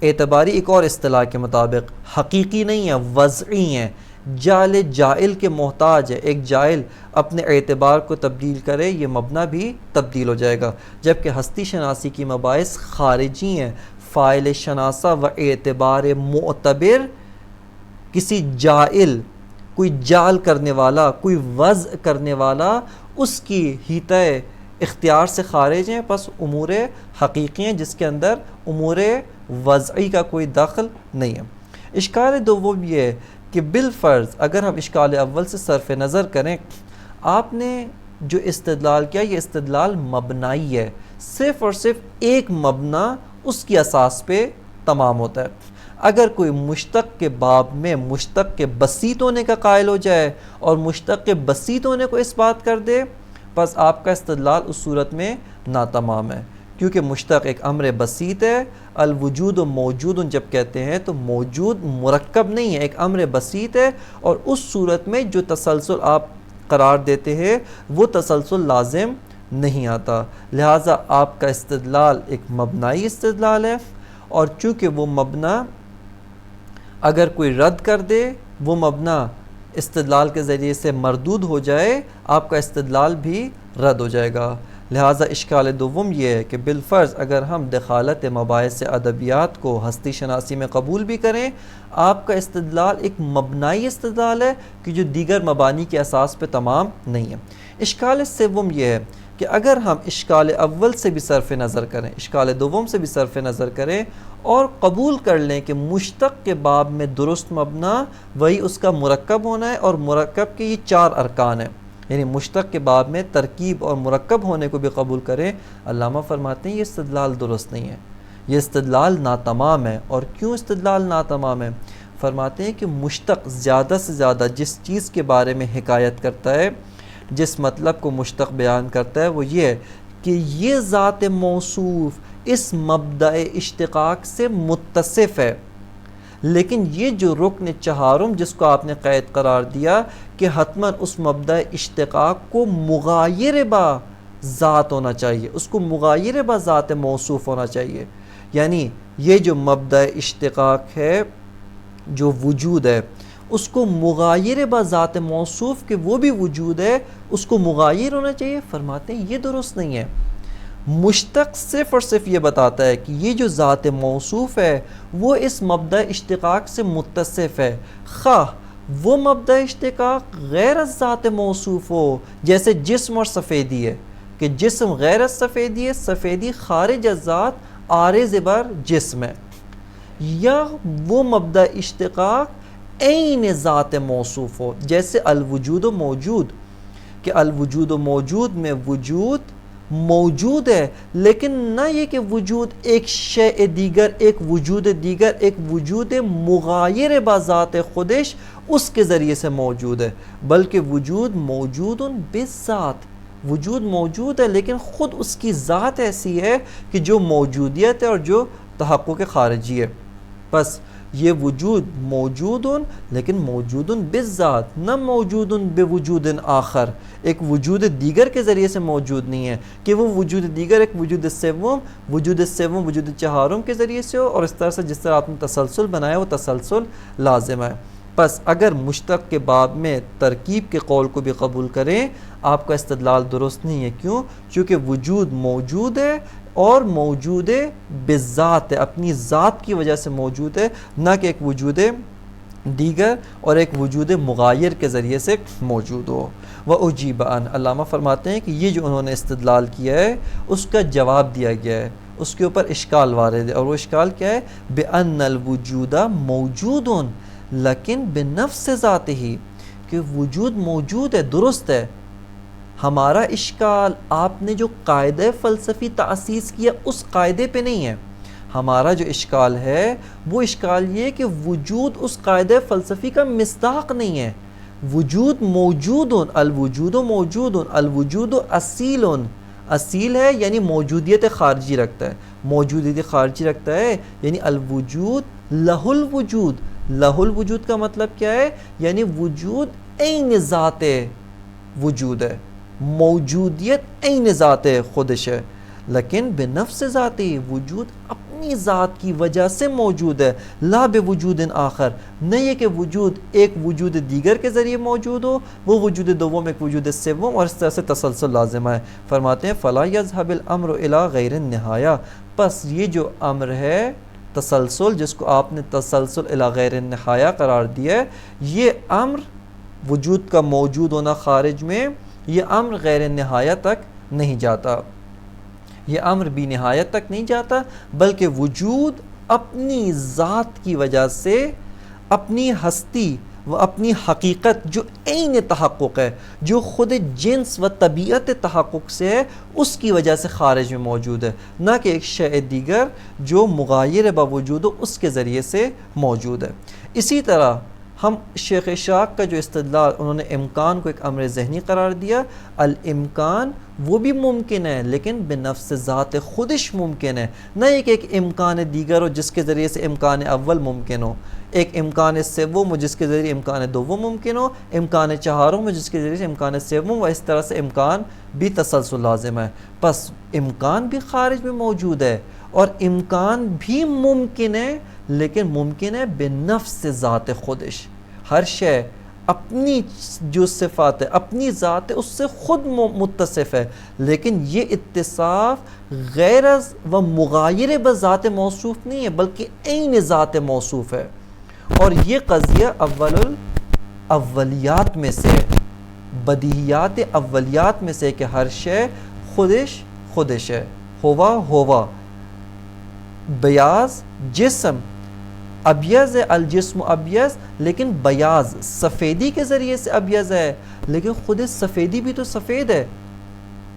اعتباری ایک اور اصطلاح کے مطابق حقیقی نہیں ہے، وضعی ہیں، جعل جائل کے محتاج ہے. ایک جائل اپنے اعتبار کو تبدیل کرے یہ مبنی بھی تبدیل ہو جائے گا، جبکہ ہستی شناسی کی مباحث خارجی ہیں. فاعل شناسہ و اعتبار معتبر کسی جائل، کوئی جعل کرنے والا، کوئی وضع کرنے والا اس کی حیطہ اختیار سے خارج ہیں. پس امور حقیقی ہیں جس کے اندر امور وضعی کا کوئی دخل نہیں ہے. اشکال دوم یہ ہے کہ بالفرض اگر ہم اشکال اول سے صرف نظر کریں، آپ نے جو استدلال کیا یہ استدلال مبنائی ہے، صرف اور صرف ایک مبنا اس کی اساس پہ تمام ہوتا ہے. اگر کوئی مشتق کے باب میں مشتق کے بسیط ہونے کا قائل ہو جائے اور مشتق کے بسیط ہونے کو اس بات کر دے، پس آپ کا استدلال اس صورت میں ناتمام ہے، کیونکہ مشتق ایک امر بسیط ہے. الوجود و موجود جب کہتے ہیں تو موجود مرکب نہیں ہے، ایک امر بسیط ہے، اور اس صورت میں جو تسلسل آپ قرار دیتے ہیں وہ تسلسل لازم نہیں آتا. لہٰذا آپ کا استدلال ایک مبنائی استدلال ہے، اور چونکہ وہ مبنا اگر کوئی رد کر دے، وہ مبنا استدلال کے ذریعے سے مردود ہو جائے، آپ کا استدلال بھی رد ہو جائے گا. لہٰذا اشکال دوم یہ ہے کہ بالفرض اگر ہم دخالت مباحث ادبیات کو ہستی شناسی میں قبول بھی کریں، آپ کا استدلال ایک مبنائی استدلال ہے کہ جو دیگر مبانی کے اساس پہ تمام نہیں ہے. اشکال سوم یہ ہے کہ اگر ہم اشکال اول سے بھی صرف نظر کریں، اشکال دوم سے بھی صرف نظر کریں اور قبول کر لیں کہ مشتق کے باب میں درست مبنا وہی اس کا مرکب ہونا ہے، اور مرکب کے یہ 4 ارکان ہیں، یعنی مشتق کے باب میں ترکیب اور مرکب ہونے کو بھی قبول کریں، علامہ فرماتے ہیں یہ استدلال درست نہیں ہے. یہ استدلال ناتمام ہے. اور کیوں استدلال ناتمام ہے؟ فرماتے ہیں کہ مشتق زیادہ سے زیادہ جس چیز کے بارے میں حکایت کرتا ہے، جس مطلب کو مشتق بیان کرتا ہے، وہ یہ ہے کہ یہ ذات موصوف اس مبدأ اشتقاق سے متصف ہے. لیکن یہ جو رکن چہارم جس کو آپ نے قید قرار دیا کہ حتماً اس مبدأ اشتقاق کو مغایر با ذات ہونا چاہیے، اس کو مغایر با ذات موصوف ہونا چاہیے. یعنی یہ جو مبدأ اشتقاق ہے، جو وجود ہے، اس کو مغایر با ذات موصوف کہ وہ بھی وجود ہے، اس کو مغایر ہونا چاہیے. فرماتے ہیں یہ درست نہیں ہے. مشتق صرف اور صرف یہ بتاتا ہے کہ یہ جو ذات موصوف ہے وہ اس مبدأ اشتقاق سے متصف ہے، خواہ وہ مبدأ اشتقاق غیر از ذات موصوف ہو، جیسے جسم اور سفیدی ہے کہ جسم غیر از سفیدی ہے، سفیدی خارج از ذات عارض بر جسم ہے، یا وہ مبدأ اشتقاق عین ذات موصوف ہو، جیسے الوجود و موجود کہ الوجود و موجود میں وجود موجود ہے، لیکن نہ یہ کہ وجود ایک شیء دیگر، ایک وجود دیگر، ایک وجود مغایر با ذات خودش اس کے ذریعے سے موجود ہے، بلکہ وجود موجود بالذات، وجود موجود ہے لیکن خود اس کی ذات ایسی ہے کہ جو موجودیت ہے اور جو تحقق خارجی ہے. بس یہ وجود موجود لیکن موجود بالذات، نہ موجود بوجود آخر، ایک وجود دیگر کے ذریعے سے موجود نہیں ہے کہ وہ وجود دیگر ایک وجود سوم، وجود چہارم کے ذریعے سے ہو، اور اس طرح سے جس طرح آپ نے تسلسل بنایا وہ تسلسل لازم ہے. پس اگر مشتق کے باب میں ترکیب کے قول کو بھی قبول کریں، آپ کا استدلال درست نہیں ہے. کیوں؟ چونکہ وجود موجود ہے اور موجود بالذات ہے، اپنی ذات کی وجہ سے موجود ہے، نہ کہ ایک وجود دیگر اور ایک وجود مغایر کے ذریعے سے موجود ہو. وَأُجِيبَ عَنْ، علامہ فرماتے ہیں کہ یہ جو انہوں نے استدلال کیا ہے اس کا جواب دیا گیا ہے، اس کے اوپر اشکال وارد ہے، اور وہ اشکال کیا ہے؟ بِأَنَّ الْوُجُودَ مَوْجُودٌ لیکن بِنَفْسِ ذَاتِهِ، کہ وجود موجود ہے، درست ہے. ہمارا اشکال آپ نے جو قاعدہ فلسفی تأسیس کیا اس قاعدے پہ نہیں ہے. ہمارا جو اشکال ہے وہ اشکال یہ کہ وجود اس قاعدہ فلسفی کا مصداق نہیں ہے. وجود موجود، الوجود موجود، الوجود اصیل، اصیل ہے یعنی موجودیت خارجی رکھتا ہے، موجودیت خارجی رکھتا ہے یعنی الوجود لہ الوجود. لہ الوجود کا مطلب کیا ہے؟ یعنی وجود عین ذات وجود ہے، موجودیت عین ذات خودش ہے. لیکن بنفس ذاتی، وجود اپنی ذات کی وجہ سے موجود ہے، لا بوجود آخر، نہیں ہے کہ وجود ایک وجود دیگر کے ذریعے موجود ہو، وہ وجود دوم ایک وجود سوم، اور اس طرح سے تسلسل لازم ہے. فرماتے ہیں فلا یذهب الامر الى غیر النہایہ، پس یہ جو امر ہے تسلسل، جس کو آپ نے تسلسل الی غیر النہایہ قرار دیا ہے، یہ امر وجود کا موجود ہونا خارج میں، یہ امر غیر نہایت تک نہیں جاتا، یہ امر بھی نہایت تک نہیں جاتا، بلکہ وجود اپنی ذات کی وجہ سے اپنی ہستی و اپنی حقیقت جو عین تحقق ہے، جو خود جنس و طبیعت تحقق سے ہے، اس کی وجہ سے خارج میں موجود ہے، نہ کہ ایک شیء دیگر جو مغایر باوجود ہو اس کے ذریعے سے موجود ہے. اسی طرح ہم شیخ شاق کا جو استدلال، انہوں نے امکان کو ایک امر ذہنی قرار دیا. الامکان وہ بھی ممکن ہے لیکن بنفس ذات خودش ممکن ہے، نہ ایک امکان دیگر ہو جس کے ذریعے سے امکان اول ممکن ہو، ایک امکان سوم ہو جس کے ذریعے امکان دوم ممکن ہو، امکان چہارم ہو جس کے ذریعے سے امکان سوم، و اس طرح سے امکان بھی تسلسل لازم ہے. پس امکان بھی خارج میں موجود ہے اور امکان بھی ممکن ہے، لیکن ممکن ہے بنفس ذات خودش. ہر شے اپنی جو صفات ہے، اپنی ذات ہے، اس سے خود متصف ہے، لیکن یہ اتصاف غیر و مغایر بذات موصوف نہیں ہے بلکہ عین ذات موصوف ہے. اور یہ قضیہ اولیات میں سے، بدیہیات اولیات میں سے کہ ہر شے خودش ہے، ہوا بیاض جسم ابیض ہے، الجسم ابیض، لیکن بیاض سفیدی کے ذریعے سے ابیض ہے، لیکن خود سفیدی بھی تو سفید ہے.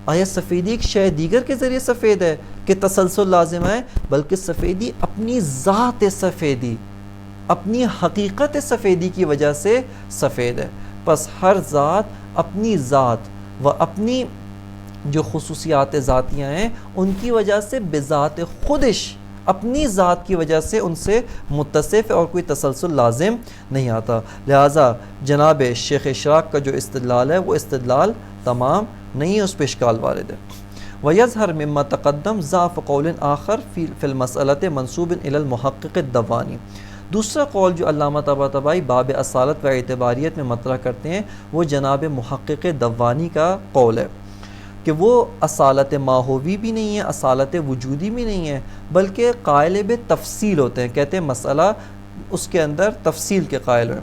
آیا سفیدی ایک شے دیگر کے ذریعے سفید ہے؟ کہ تسلسل لازم ہے، بلکہ سفیدی اپنی ذات سفیدی، اپنی حقیقت سفیدی کی وجہ سے سفید ہے. پس ہر ذات اپنی ذات و اپنی جو خصوصیات ذاتیاں ہیں ان کی وجہ سے بذات خودش، اپنی ذات کی وجہ سے ان سے متصف ہے اور کوئی تسلسل لازم نہیں آتا. لہٰذا جناب شیخ اشراق کا جو استدلال ہے وہ استدلال تمام نہیں ہے، اس پہ اشکال وارد ہے. وَيَظْهَرْ مِمَّا تَقَدَّمْ ضَعْفُ قَوْلٍ آخر فِي الْمَسْأَلَةِ مَنْسُوبٍ إِلَى الْمُحَقِّقِ الدَّوَّانِي. دوسرا قول جو علامہ طباطبائی باب اصالت و اعتباریت میں مطرح کرتے ہیں وہ جناب محقق دوانی کا قول ہے کہ وہ اصالت ماہوی بھی نہیں ہے، اصالت وجودی بھی نہیں ہے، بلکہ قائل بے تفصیل ہوتے ہیں. کہتے ہیں مسئلہ اس کے اندر تفصیل کے قائل ہیں.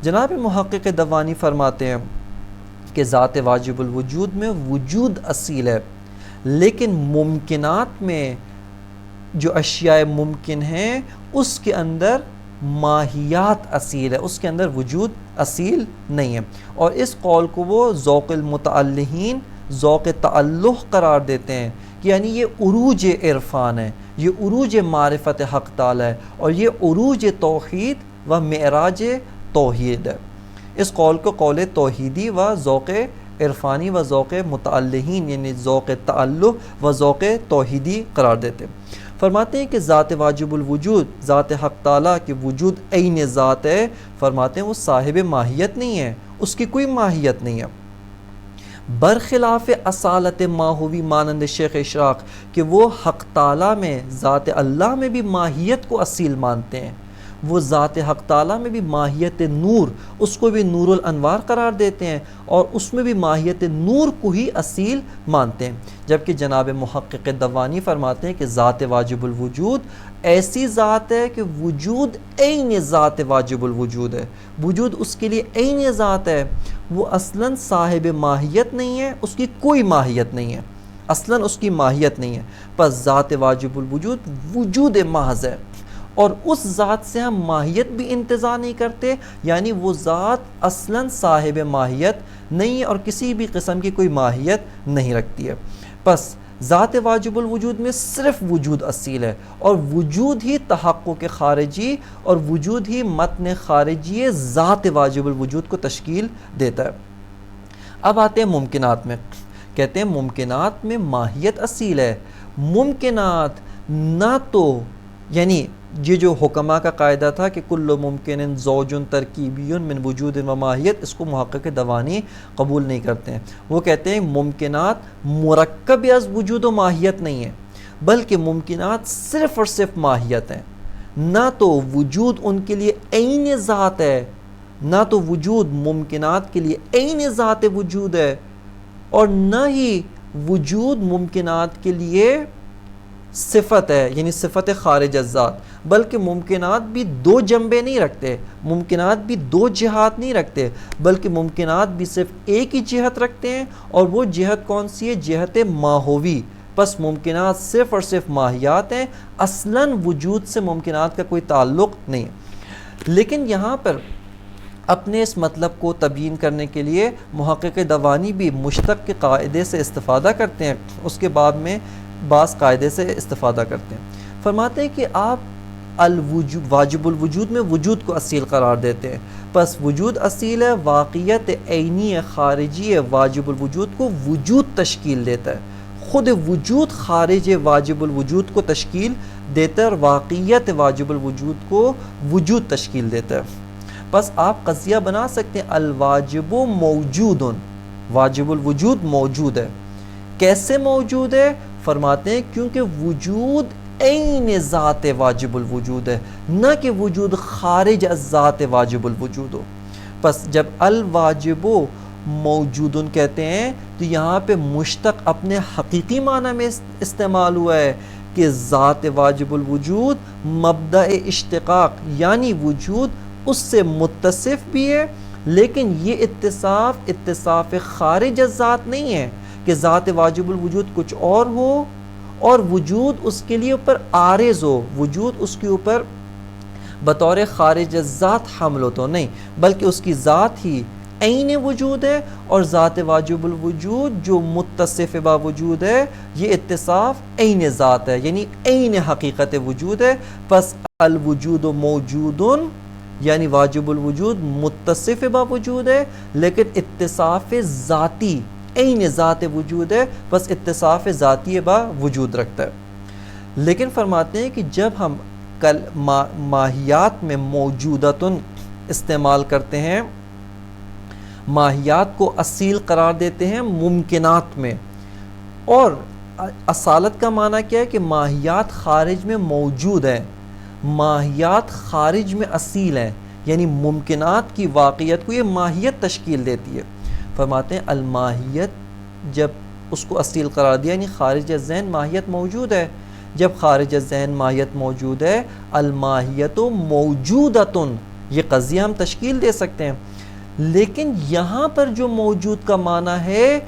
جناب محقق دوانی فرماتے ہیں کہ ذات واجب الوجود میں وجود اصیل ہے، لیکن ممکنات میں جو اشیاء ممکن ہیں اس کے اندر ماہیات اصیل ہے، اس کے اندر وجود اصیل نہیں ہے. اور اس قول کو وہ ذوق المتعلہین، ذوق تعلق قرار دیتے ہیں کہ یعنی یہ عروج عرفان ہے، یہ عروج معرفت حق تعالی ہے، اور یہ عروج توحید و معراج توحید ہے. اس قول کو قول توحیدی و ذوق عرفانی و ذوق متعلہین یعنی ذوق تعلق و ذوق توحیدی قرار دیتے ہیں. فرماتے ہیں کہ ذات واجب الوجود، ذات حق تعالیٰ کی وجود عین ذات ہے، فرماتے ہیں وہ صاحب ماہیت نہیں ہے، اس کی کوئی ماہیت نہیں ہے. برخلاف اصالت ماہوی مانند شیخ اشراق کہ وہ حق تعالیٰ میں، ذات اللہ میں بھی ماہیت کو اصیل مانتے ہیں. وہ ذات حق تعالیٰ میں بھی ماہیت نور، اس کو بھی نور الانوار قرار دیتے ہیں اور اس میں بھی ماہیت نور کو ہی اصیل مانتے ہیں. جبکہ جناب محقق دوانی فرماتے ہیں کہ ذات واجب الوجود ایسی ذات ہے کہ وجود عین ذات واجب الوجود ہے، وجود اس کے لیے عین ذات ہے، وہ اصلاً صاحب ماہیت نہیں ہے، اس کی کوئی ماہیت نہیں ہے، اصلاً اس کی ماہیت نہیں ہے. پس ذات واجب الوجود وجود محض ہے، اور اس ذات سے ہم ماہیت بھی انتزاع نہیں کرتے، یعنی وہ ذات اصلاً صاحب ماہیت نہیں ہے اور کسی بھی قسم کی کوئی ماہیت نہیں رکھتی ہے. پس ذات واجب الوجود میں صرف وجود اصیل ہے، اور وجود ہی تحقق خارجی اور وجود ہی متن خارجی ذات واجب الوجود کو تشکیل دیتا ہے. اب آتے ہیں ممکنات میں. کہتے ہیں ممکنات میں ماہیت اصیل ہے. ممکنات نہ تو یعنی یہ جو حکمہ کا قاعدہ تھا کہ کل ممکن زوج ترکیبی من وجود و ماہیت، اس کو محقق دوانی قبول نہیں کرتے ہیں. وہ کہتے ہیں ممکنات مرکب از وجود و ماہیت نہیں ہے، بلکہ ممکنات صرف اور صرف ماہیت ہیں. نہ تو وجود ان کے لیے عین ذات ہے، نہ تو وجود ممکنات کے لیے عین ذات وجود ہے، اور نہ ہی وجود ممکنات کے لیے صفت ہے یعنی صفت خارج از ذات، بلکہ ممکنات بھی دو جنبے نہیں رکھتے، ممکنات بھی دو جہات نہیں رکھتے، بلکہ ممکنات بھی صرف ایک ہی جہت رکھتے ہیں، اور وہ جہت کون سی ہے؟ جہت ماہوی. پس ممکنات صرف اور صرف ماہیات ہیں، اصلاً وجود سے ممکنات کا کوئی تعلق نہیں. لیکن یہاں پر اپنے اس مطلب کو تبیین کرنے کے لیے محقق دوانی بھی مشتق کے قاعدے سے استفادہ کرتے ہیں، اس کے بعد میں بعض قاعدے سے استفادہ کرتے ہیں. فرماتے ہیں کہ آپ واجب الوجود میں وجود کو اصیل قرار دیتے ہیں. پس وجود اصیل ہے، واقعیت عینی خارجی واجب الوجود کو وجود تشکیل دیتا ہے. خود وجود خارج واجب الوجود کو تشکیل دیتا ہے اور واقعیت واجب الوجود کو وجود تشکیل دیتا ہے. پس آپ قضیہ بنا سکتے ہیں الواجب موجود، واجب الوجود موجود ہے. کیسے موجود ہے؟ فرماتے ہیں کیونکہ وجود عین ذات واجب الوجود ہے، نہ کہ وجود خارج از ذات واجب الوجود ہو. پس جب الواجب موجود کہتے ہیں تو یہاں پہ مشتق اپنے حقیقی معنی میں استعمال ہوا ہے کہ ذات واجب الوجود مبدأ اشتقاق یعنی وجود اس سے متصف بھی ہے، لیکن یہ اتصاف خارج از ذات نہیں ہے کہ ذات واجب الوجود کچھ اور ہو اور وجود اس کے لیے اوپر عارض ہو، وجود اس کے اوپر بطور خارج ذات حمل ہو، تو نہیں، بلکہ اس کی ذات ہی عین وجود ہے، اور ذات واجب الوجود جو متصف با وجود ہے یہ اتصاف عین ذات ہے، یعنی عین حقیقت وجود ہے. پس الوجود موجود، یعنی واجب الوجود متصف با وجود ہے لیکن اتصاف ذاتی عین ذات وجود ہے، بس اتصاف ذاتی با وجود رکھتا ہے. لیکن فرماتے ہیں کہ جب ہم ماہیات میں موجودتن استعمال کرتے ہیں، ماہیات کو اصیل قرار دیتے ہیں ممکنات میں، اور اصالت کا معنی کیا ہے کہ ماہیات خارج میں موجود ہیں، ماہیات خارج میں اصیل ہیں، یعنی ممکنات کی واقعیت کو یہ ماہیت تشکیل دیتی ہے. فرماتے ہیں الماہیت جب اس کو اصیل قرار دیا یعنی خارج ذہن ماہیت موجود ہے. جب خارج ذہن ماہیت موجود ہے، الماہیت موجودتن، یہ قضیہ ہم تشکیل دے سکتے ہیں. لیکن یہاں پر جو موجود کا معنی ہے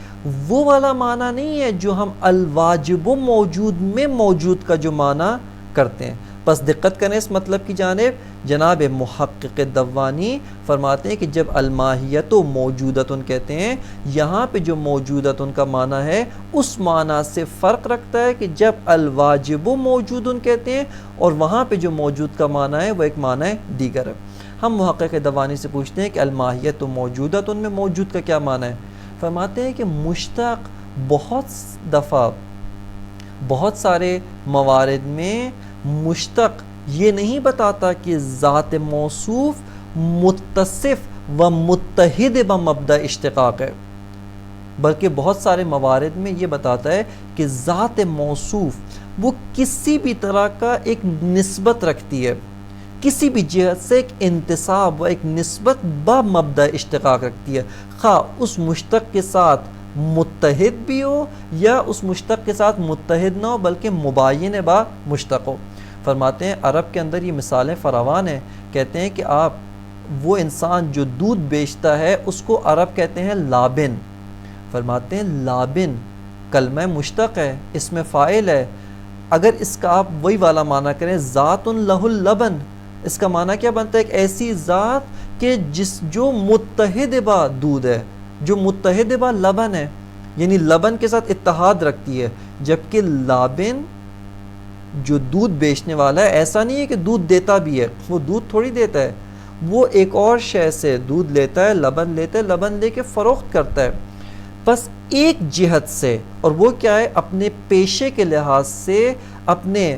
وہ والا معنی نہیں ہے جو ہم الواجب موجود میں موجود کا جو معنی کرتے ہیں. بس دقت کریں اس مطلب کی جانب. جناب محقق دوانی فرماتے ہیں کہ جب الماہیت و موجودتن کہتے ہیں، یہاں پہ جو موجودتن کا معنی ہے اس معنی سے فرق رکھتا ہے کہ جب الواجب موجودن کہتے ہیں اور وہاں پہ جو موجود کا معنی ہے وہ ایک معنی دیگر ہے. ہم محقق دوانی سے پوچھتے ہیں کہ الماہیت و موجودتن میں موجود کا کیا معنی ہے؟ فرماتے ہیں کہ مشتق بہت دفعہ بہت سارے موارد میں مشتق یہ نہیں بتاتا کہ ذات موصوف متصف و متحد بمبدا اشتقاق ہے، بلکہ بہت سارے موارد میں یہ بتاتا ہے کہ ذات موصوف وہ کسی بھی طرح کا ایک نسبت رکھتی ہے، کسی بھی جہت سے ایک انتصاب و ایک نسبت بمبدا اشتقاق رکھتی ہے، خواہ اس مشتق کے ساتھ متحد بھی ہو یا اس مشتق کے ساتھ متحد نہ ہو بلکہ مباین با مشتق ہو. فرماتے ہیں عرب کے اندر یہ مثالیں فراوان ہیں. کہتے ہیں کہ آپ وہ انسان جو دودھ بیچتا ہے اس کو عرب کہتے ہیں لابن. فرماتے ہیں لابن کلمہ مشتق ہے، اس میں فاعل ہے. اگر اس کا آپ وہی والا معنی کریں ذات لہ اللبن، اس کا معنی کیا بنتا ہے؟ ایک ایسی ذات کہ جو متحد با دودھ ہے، جو متحد با لبن ہے، یعنی لبن کے ساتھ اتحاد رکھتی ہے. جبکہ لابن جو دودھ بیچنے والا ہے ایسا نہیں ہے کہ دودھ دیتا بھی ہے، وہ دودھ تھوڑی دیتا ہے، وہ ایک اور شے سے دودھ لیتا ہے، لبن لیتا ہے، لبن لے کے فروخت کرتا ہے. بس ایک جہت سے، اور وہ کیا ہے؟ اپنے پیشے کے لحاظ سے، اپنے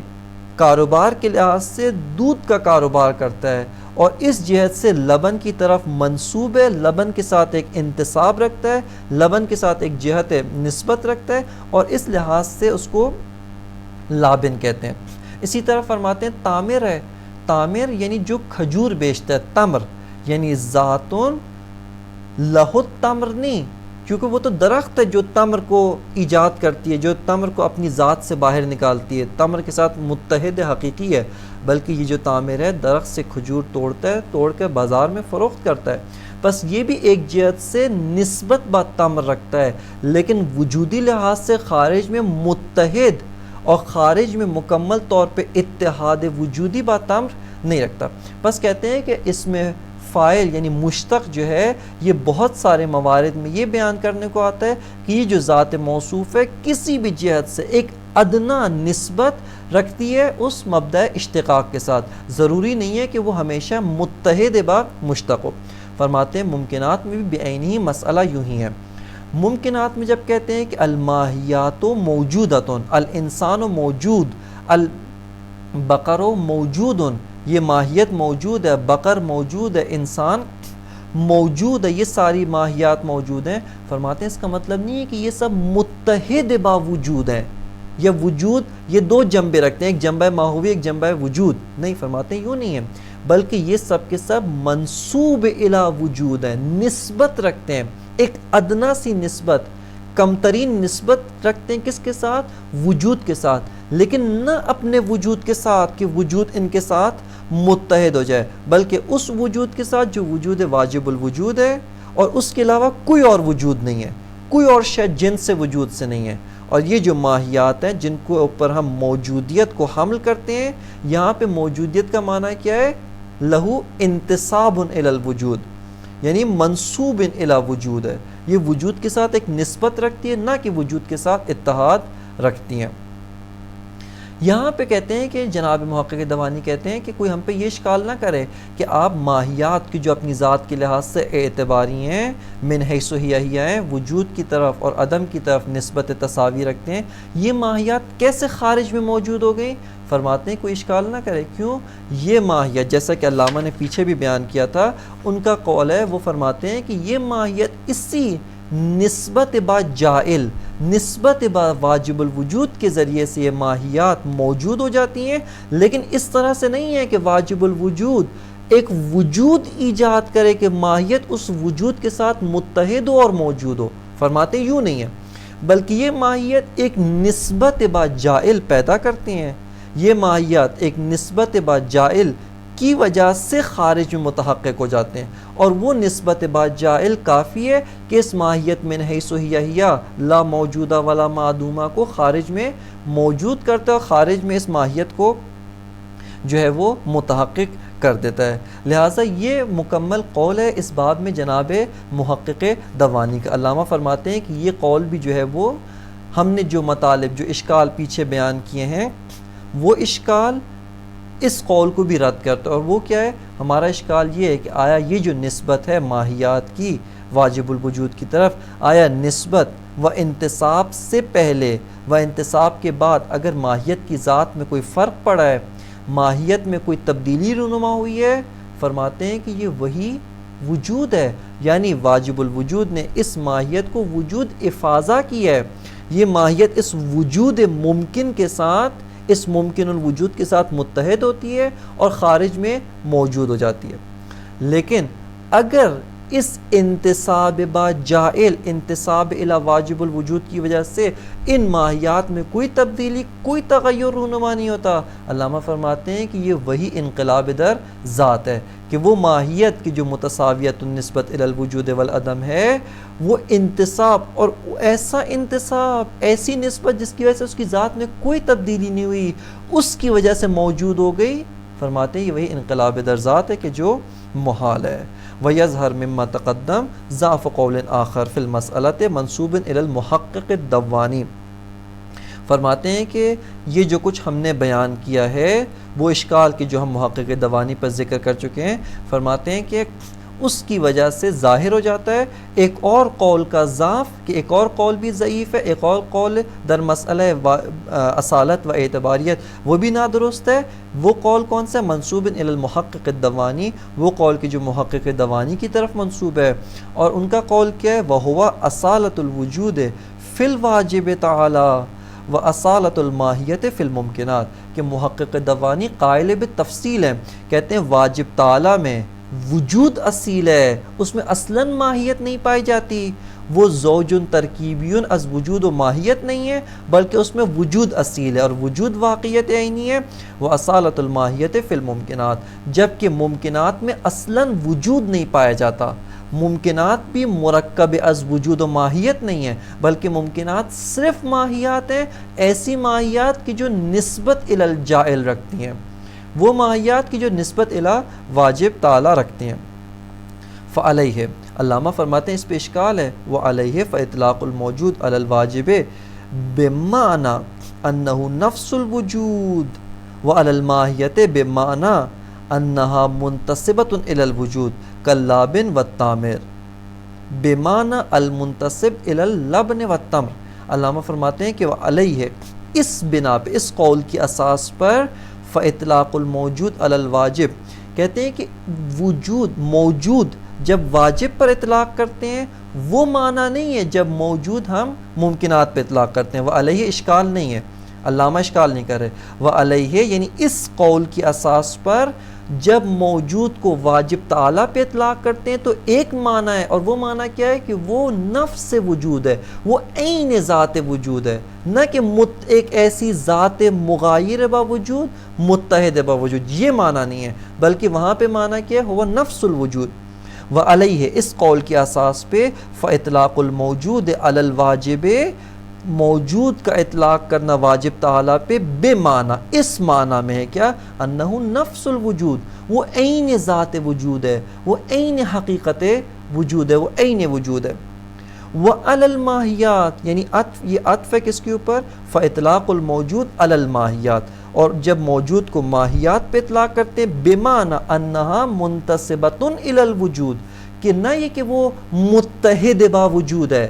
کاروبار کے لحاظ سے دودھ کا کاروبار کرتا ہے، اور اس جہت سے لبن کی طرف منسوب ہے، لبن کے ساتھ ایک انتصاب رکھتا ہے، لبن کے ساتھ ایک جہت نسبت رکھتا ہے، اور اس لحاظ سے اس کو لابن کہتے ہیں. اسی طرح فرماتے ہیں تامر ہے. تامر یعنی جو کھجور بیچتا ہے، تمر یعنی ذاتن لہ التمر نہیں، کیونکہ وہ تو درخت ہے جو تمر کو ایجاد کرتی ہے، جو تمر کو اپنی ذات سے باہر نکالتی ہے، تمر کے ساتھ متحد حقیقی ہے. بلکہ یہ جو تامر ہے درخت سے کھجور توڑتا ہے، توڑ کے بازار میں فروخت کرتا ہے. بس یہ بھی ایک جہت سے نسبت با تمر رکھتا ہے، لیکن وجودی لحاظ سے خارج میں متحد اور خارج میں مکمل طور پہ اتحاد وجودی با تمر نہیں رکھتا. بس کہتے ہیں کہ اس میں فاعل یعنی مشتق جو ہے یہ بہت سارے موارد میں یہ بیان کرنے کو آتا ہے کہ یہ جو ذات موصوف ہے کسی بھی جہت سے ایک ادنا نسبت رکھتی ہے اس مبدأ اشتقاق کے ساتھ. ضروری نہیں ہے کہ وہ ہمیشہ متحد با مشتق ہو. فرماتے ہیں ممکنات میں بھی بعینی مسئلہ یوں ہی ہے. ممکنات میں جب کہتے ہیں کہ الماہیات موجودتن، الانسان موجود، البقر موجود، یہ ماہیت موجود ہے، بقر موجود ہے، انسان موجود ہے، یہ ساری ماہیات موجود ہیں. فرماتے ہیں اس کا مطلب نہیں ہے کہ یہ سب متحد با وجود ہیں، یا وجود یہ دو جنبے رکھتے ہیں، ایک جنبہ ماہوی ایک جنبہ وجود. نہیں، فرماتے ہیں یوں نہیں ہے، بلکہ یہ سب کے سب منسوب الی وجود ہے، نسبت رکھتے ہیں، ایک ادنا سی نسبت، کم ترین نسبت رکھتے ہیں کس کے ساتھ؟ وجود کے ساتھ. لیکن نہ اپنے وجود کے ساتھ کہ وجود ان کے ساتھ متحد ہو جائے، بلکہ اس وجود کے ساتھ جو وجود واجب الوجود ہے اور اس کے علاوہ کوئی اور وجود نہیں ہے، کوئی اور شے جن سے وجود سے نہیں ہے. اور یہ جو ماہیات ہیں جن کو اوپر ہم موجودیت کو حمل کرتے ہیں، یہاں پہ موجودیت کا معنی کیا ہے؟ لہو انتصاب الی الوجود، یعنی منصوب الی وجود ہے، یہ وجود کے ساتھ ایک نسبت رکھتی ہے، نہ کہ وجود کے ساتھ اتحاد رکھتی ہیں۔ یہاں پہ کہتے ہیں کہ جناب محقق دوانی کہتے ہیں کہ کوئی ہم پہ یہ اشکال نہ کرے کہ آپ ماہیات کی جو اپنی ذات کے لحاظ سے اعتباری ہیں، من حیث ہی ہیں، وجود کی طرف اور عدم کی طرف نسبت تساوی رکھتے ہیں، یہ ماہیات کیسے خارج میں موجود ہو گئی؟ فرماتے ہیں کوئی اشکال نہ کرے، کیوں؟ یہ ماہیت جیسا کہ علامہ نے پیچھے بھی بیان کیا تھا، ان کا قول ہے، وہ فرماتے ہیں کہ یہ ماہیت اسی نسبت با جائل، نسبت با واجب الوجود کے ذریعے سے یہ ماہیات موجود ہو جاتی ہیں، لیکن اس طرح سے نہیں ہے کہ واجب الوجود ایک وجود ایجاد کرے کہ ماہیت اس وجود کے ساتھ متحد ہو اور موجود ہو۔ فرماتے یوں نہیں ہے، بلکہ یہ ماہیت ایک نسبت با جائل پیدا کرتے ہیں، یہ ماہیت ایک نسبت با جائل کی وجہ سے خارج میں متحقق ہو جاتے ہیں، اور وہ نسبت با جائل کافی ہے کہ اس ماہیت من حیث ہی لا موجودہ ولا معدومہ کو خارج میں موجود کرتا ہے، اور خارج میں اس ماہیت کو جو ہے وہ متحقق کر دیتا ہے۔ لہٰذا یہ مکمل قول ہے اس باب میں جناب محقق دوانی کا۔ علامہ فرماتے ہیں کہ یہ قول بھی جو ہے وہ ہم نے جو مطالب، جو اشکال پیچھے بیان کیے ہیں، وہ اشکال اس قول کو بھی رد کرتا ہے، اور وہ کیا ہے؟ ہمارا اشکال یہ ہے کہ آیا یہ جو نسبت ہے ماہیات کی واجب الوجود کی طرف، آیا نسبت و انتصاب سے پہلے و انتصاب کے بعد اگر ماہیت کی ذات میں کوئی فرق پڑا ہے، ماہیت میں کوئی تبدیلی رونما ہوئی ہے، فرماتے ہیں کہ یہ وہی وجود ہے، یعنی واجب الوجود نے اس ماہیت کو وجود افاضہ کی ہے، یہ ماہیت اس وجود ممکن کے ساتھ، اس ممکن الوجود کے ساتھ متحد ہوتی ہے اور خارج میں موجود ہو جاتی ہے۔ لیکن اگر اس انتصاب با جائل، انتصاب الی واجب الوجود کی وجہ سے ان ماہیات میں کوئی تبدیلی، کوئی تغیر رونما نہیں ہوتا، علامہ فرماتے ہیں کہ یہ وہی انقلاب در ذات ہے کہ وہ ماہیت کی جو متساویت النسبت الی الوجود والعدم ہے، وہ انتصاب، اور ایسا انتصاب، ایسی نسبت جس کی وجہ سے اس کی ذات میں کوئی تبدیلی نہیں ہوئی، اس کی وجہ سے موجود ہو گئی۔ فرماتے ہیں یہ وہی انقلاب در ذات ہے کہ جو محال ہے۔ وَيَظْهَرْ مِمَّا تَقَدَّمَ ضَعْفُ قَوْلٍ آخر فِي الْمَسْأَلَةِ مَنْسُوبٍ إِلَى الْمُحَقِّقِ الدَّوَّانِي۔ فرماتے ہیں کہ یہ جو کچھ ہم نے بیان کیا ہے وہ اشکال کی جو ہم محقق دوانی پر ذکر کر چکے ہیں، فرماتے ہیں کہ اس کی وجہ سے ظاہر ہو جاتا ہے ایک اور قول کا ضعف، کہ ایک اور قول بھی ضعیف ہے، ایک اور قول در مسئلہ اصالت و اعتباریت وہ بھی نادرست ہے۔ وہ قول کون سا؟ منصوب الی المحقق الدوانی، وہ قول کی جو محقق دوانی کی طرف منصوب ہے، اور ان کا قول کیا ہے؟ وَهُوَ أَصَالَةُ الْوُجُودِ فِي الْوَاجِبِ تَعَالَى وَأَصَالَةُ الْمَاهِيَّةِ فِي الْمُمْكِنَاتِ، کہ محقق دوانی قائل بالتفصیل ہیں، کہتے ہیں واجب تعالی میں وجود اصیل ہے، اس میں اصلاً ماہیت نہیں پائی جاتی، وہ زوجن ترکیبیون از وجود و ماہیت نہیں ہے، بلکہ اس میں وجود اصیل ہے اور وجود واقعیت عینی ہے۔ وہ اصالت الماہیت فی الممکنات، جبکہ ممکنات میں اصلاً وجود نہیں پایا جاتا، ممکنات بھی مرکب از وجود و ماہیت نہیں ہے، بلکہ ممکنات صرف ماہیات ہیں، ایسی ماہیات کی جو نسبت الی الجائل رکھتی ہیں، وہ ماہیات کی جو نسبت الی واجب تعالی رکھتے ہیں۔ فعلیہ، علامہ فرماتے ہیں اس پہ اشکال ہے، وعلیہ فاطلاق الموجود علی الواجب بمعنی انہ نفس الوجود وعلی الماہیت بمعنی انہا منتصبۃ الی الوجود کاللبن والتمر، بمعنی المنتصب الی اللبن والتمر۔ علامہ فرماتے ہیں کہ وعلیہ، اس بنا پہ، اس قول کی اساس پر، فاطلاق الموجود علی الواجب، کہتے ہیں کہ وجود، موجود جب واجب پر اطلاق کرتے ہیں وہ معنی نہیں ہے جب موجود ہم ممکنات پہ اطلاق کرتے ہیں۔ وہ علیہ اشکال نہیں ہے، علامہ اشکال نہیں کر رہے، وہ علیہ یعنی اس قول کی اساس پر جب موجود کو واجب تعالی پہ اطلاق کرتے ہیں تو ایک معنی ہے، اور وہ معنی کیا ہے کہ وہ نفس وجود ہے، وہ عین ذات وجود ہے، نہ کہ ایک ایسی ذات مغایر با وجود، متحد با وجود، یہ معنی نہیں ہے، بلکہ وہاں پہ معنی کیا ہے؟ وہ نفس الوجود۔ وعلیہ، اس قول کی اساس پہ، فاطلاق الموجود علی الواجب، موجود کا اطلاق کرنا واجب تعالیٰ پہ بے معنی، اس معنی میں ہے کیا، انہو نفس الوجود، وہ عین ذات وجود ہے، وہ عین حقیقت وجود ہے، وہ عین وجود ہے۔ وعلی الماہیات، یعنی یہ عطف ہے کس کے اوپر، فاطلاق الموجود علی الماہیات، اور جب موجود کو ماہیات پہ اطلاق کرتے ہیں بمعنی انہا منتسبۃ الی الوجود، کہ نہ یہ کہ وہ متحد با وجود ہے۔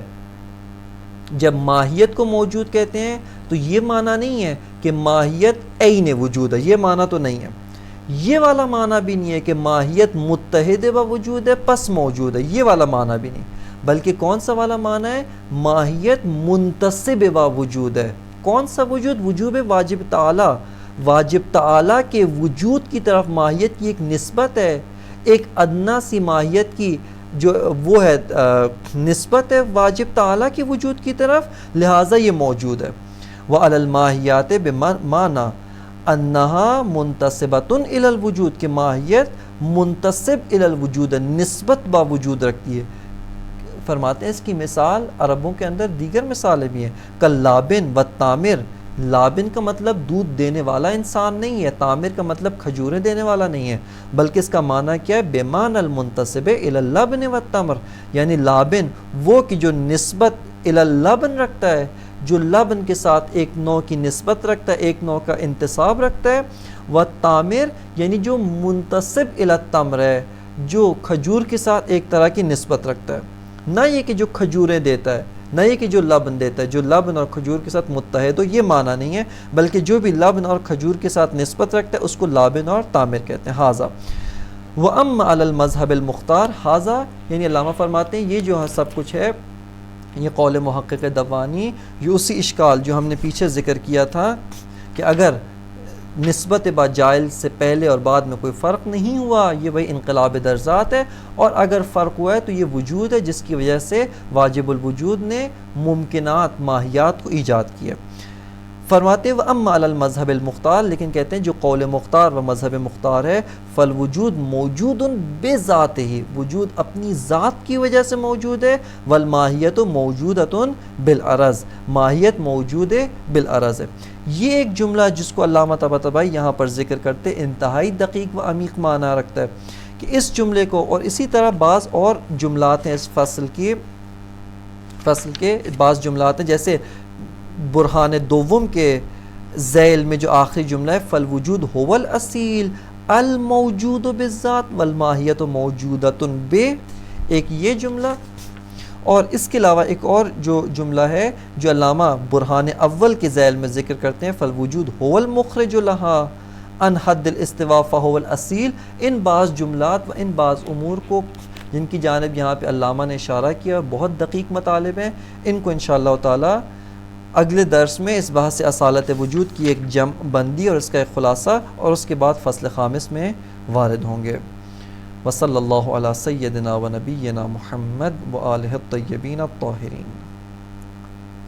جب ماہیت کو موجود کہتے ہیں تو یہ معنی نہیں ہے کہ ماہیت عین وجود ہے، یہ معنی تو نہیں ہے۔ یہ والا معنی بھی نہیں ہے کہ ماہیت متحد با وجود ہے پس موجود ہے، یہ والا معنی بھی نہیں، بلکہ کون سا والا معنی ہے، ماہیت منتسب با وجود ہے۔ کون سا وجود، وجوب واجب تعالی، واجب تعالی کے وجود کی طرف ماہیت کی ایک نسبت ہے، ایک ادنا سی ماہیت کی جو وہ ہے نسبت ہے واجب تعالیٰ کی وجود کی طرف، لہٰذا یہ موجود ہے۔ وعلی الماہیات بمعنی انہا منتسبۃ الی الوجود، کہ ماہیت منتسب الی الوجود ہے، نسبت با وجود رکھتی ہے۔ فرماتے ہیں اس کی مثال عربوں کے اندر دیگر مثالیں بھی ہیں، کاللابن والتامر، لابن کا مطلب دودھ دینے والا انسان نہیں ہے، تامر کا مطلب کھجوریں دینے والا نہیں ہے، بلکہ اس کا معنی کیا ہے، بمعنی المنتسب الی اللبن والتمر، یعنی لابن وہ کہ جو نسبت الی اللبن رکھتا ہے، جو لبن کے ساتھ ایک نوع کی نسبت رکھتا ہے، ایک نوع کا انتصاب رکھتا ہے، والتامر یعنی جو منتسب الی التمر ہے، جو کھجور کے ساتھ ایک طرح کی نسبت رکھتا ہے، نہ یہ کہ جو کھجوریں دیتا ہے، نہ یہ کہ جو لبن دیتا ہے، جو لبن اور کھجور کے ساتھ متحد ہو، یہ معنی نہیں ہے، بلکہ جو بھی لبن اور کھجور کے ساتھ نسبت رکھتا ہے اس کو لابن اور تامر کہتے ہیں۔ ھذا وَأَمَّا عَلَى الْمَذْهَبِ الْمُخْتَارِ، ھذا یعنی علامہ فرماتے ہیں یہ جو سب کچھ ہے، یہ قول محقق دوانی، یہ اسی اشکال جو ہم نے پیچھے ذکر کیا تھا کہ اگر نسبت با جائل سے پہلے اور بعد میں کوئی فرق نہیں ہوا، یہ وہی انقلاب در ذات ہے، اور اگر فرق ہوا ہے تو یہ وجود ہے جس کی وجہ سے واجب الوجود نے ممکنات ماہیات کو ایجاد کیا۔ فرماتے و اما علی المذہب المختار، لیکن کہتے ہیں جو قول مختار و مذہب مختار ہے، فالوجود موجود بذاتہ، وجود اپنی ذات کی وجہ سے موجود ہے، والماہیت موجودۃ بالعرض، ماہیت موجود بالعرض ہے۔ یہ ایک جملہ جس کو علامہ طباطبائی یہاں پر ذکر کرتے انتہائی دقیق و عمیق معنی رکھتا ہے، کہ اس جملے کو اور اسی طرح بعض اور جملات ہیں اس فصل کے بعض جملات ہیں، جیسے برہان دوم کے ذیل میں جو آخری جملہ ہے، فالوجود هو الاصیل الموجود بالذات والماہیت موجودۃ بے، ایک یہ جملہ، اور اس کے علاوہ ایک اور جو جملہ ہے جو علامہ برہان اول کے ذیل میں ذکر کرتے ہیں، فالوجود هو المخرج لها عن حد الاستواء فهو الاصیل۔ ان بعض جملات و ان بعض امور کو جن کی جانب یہاں پہ علامہ نے اشارہ کیا، بہت دقیق مطالب ہیں، ان کو انشاءاللہ تعالی اگلے درس میں اس بحث اصالت وجود کی ایک جمع بندی اور اس کا ایک خلاصہ، اور اس کے بعد فصل خامس میں وارد ہوں گے۔ وصلی اللہ علی سیدنا و نبینا محمد و آلہ الطیبین الطاہرین۔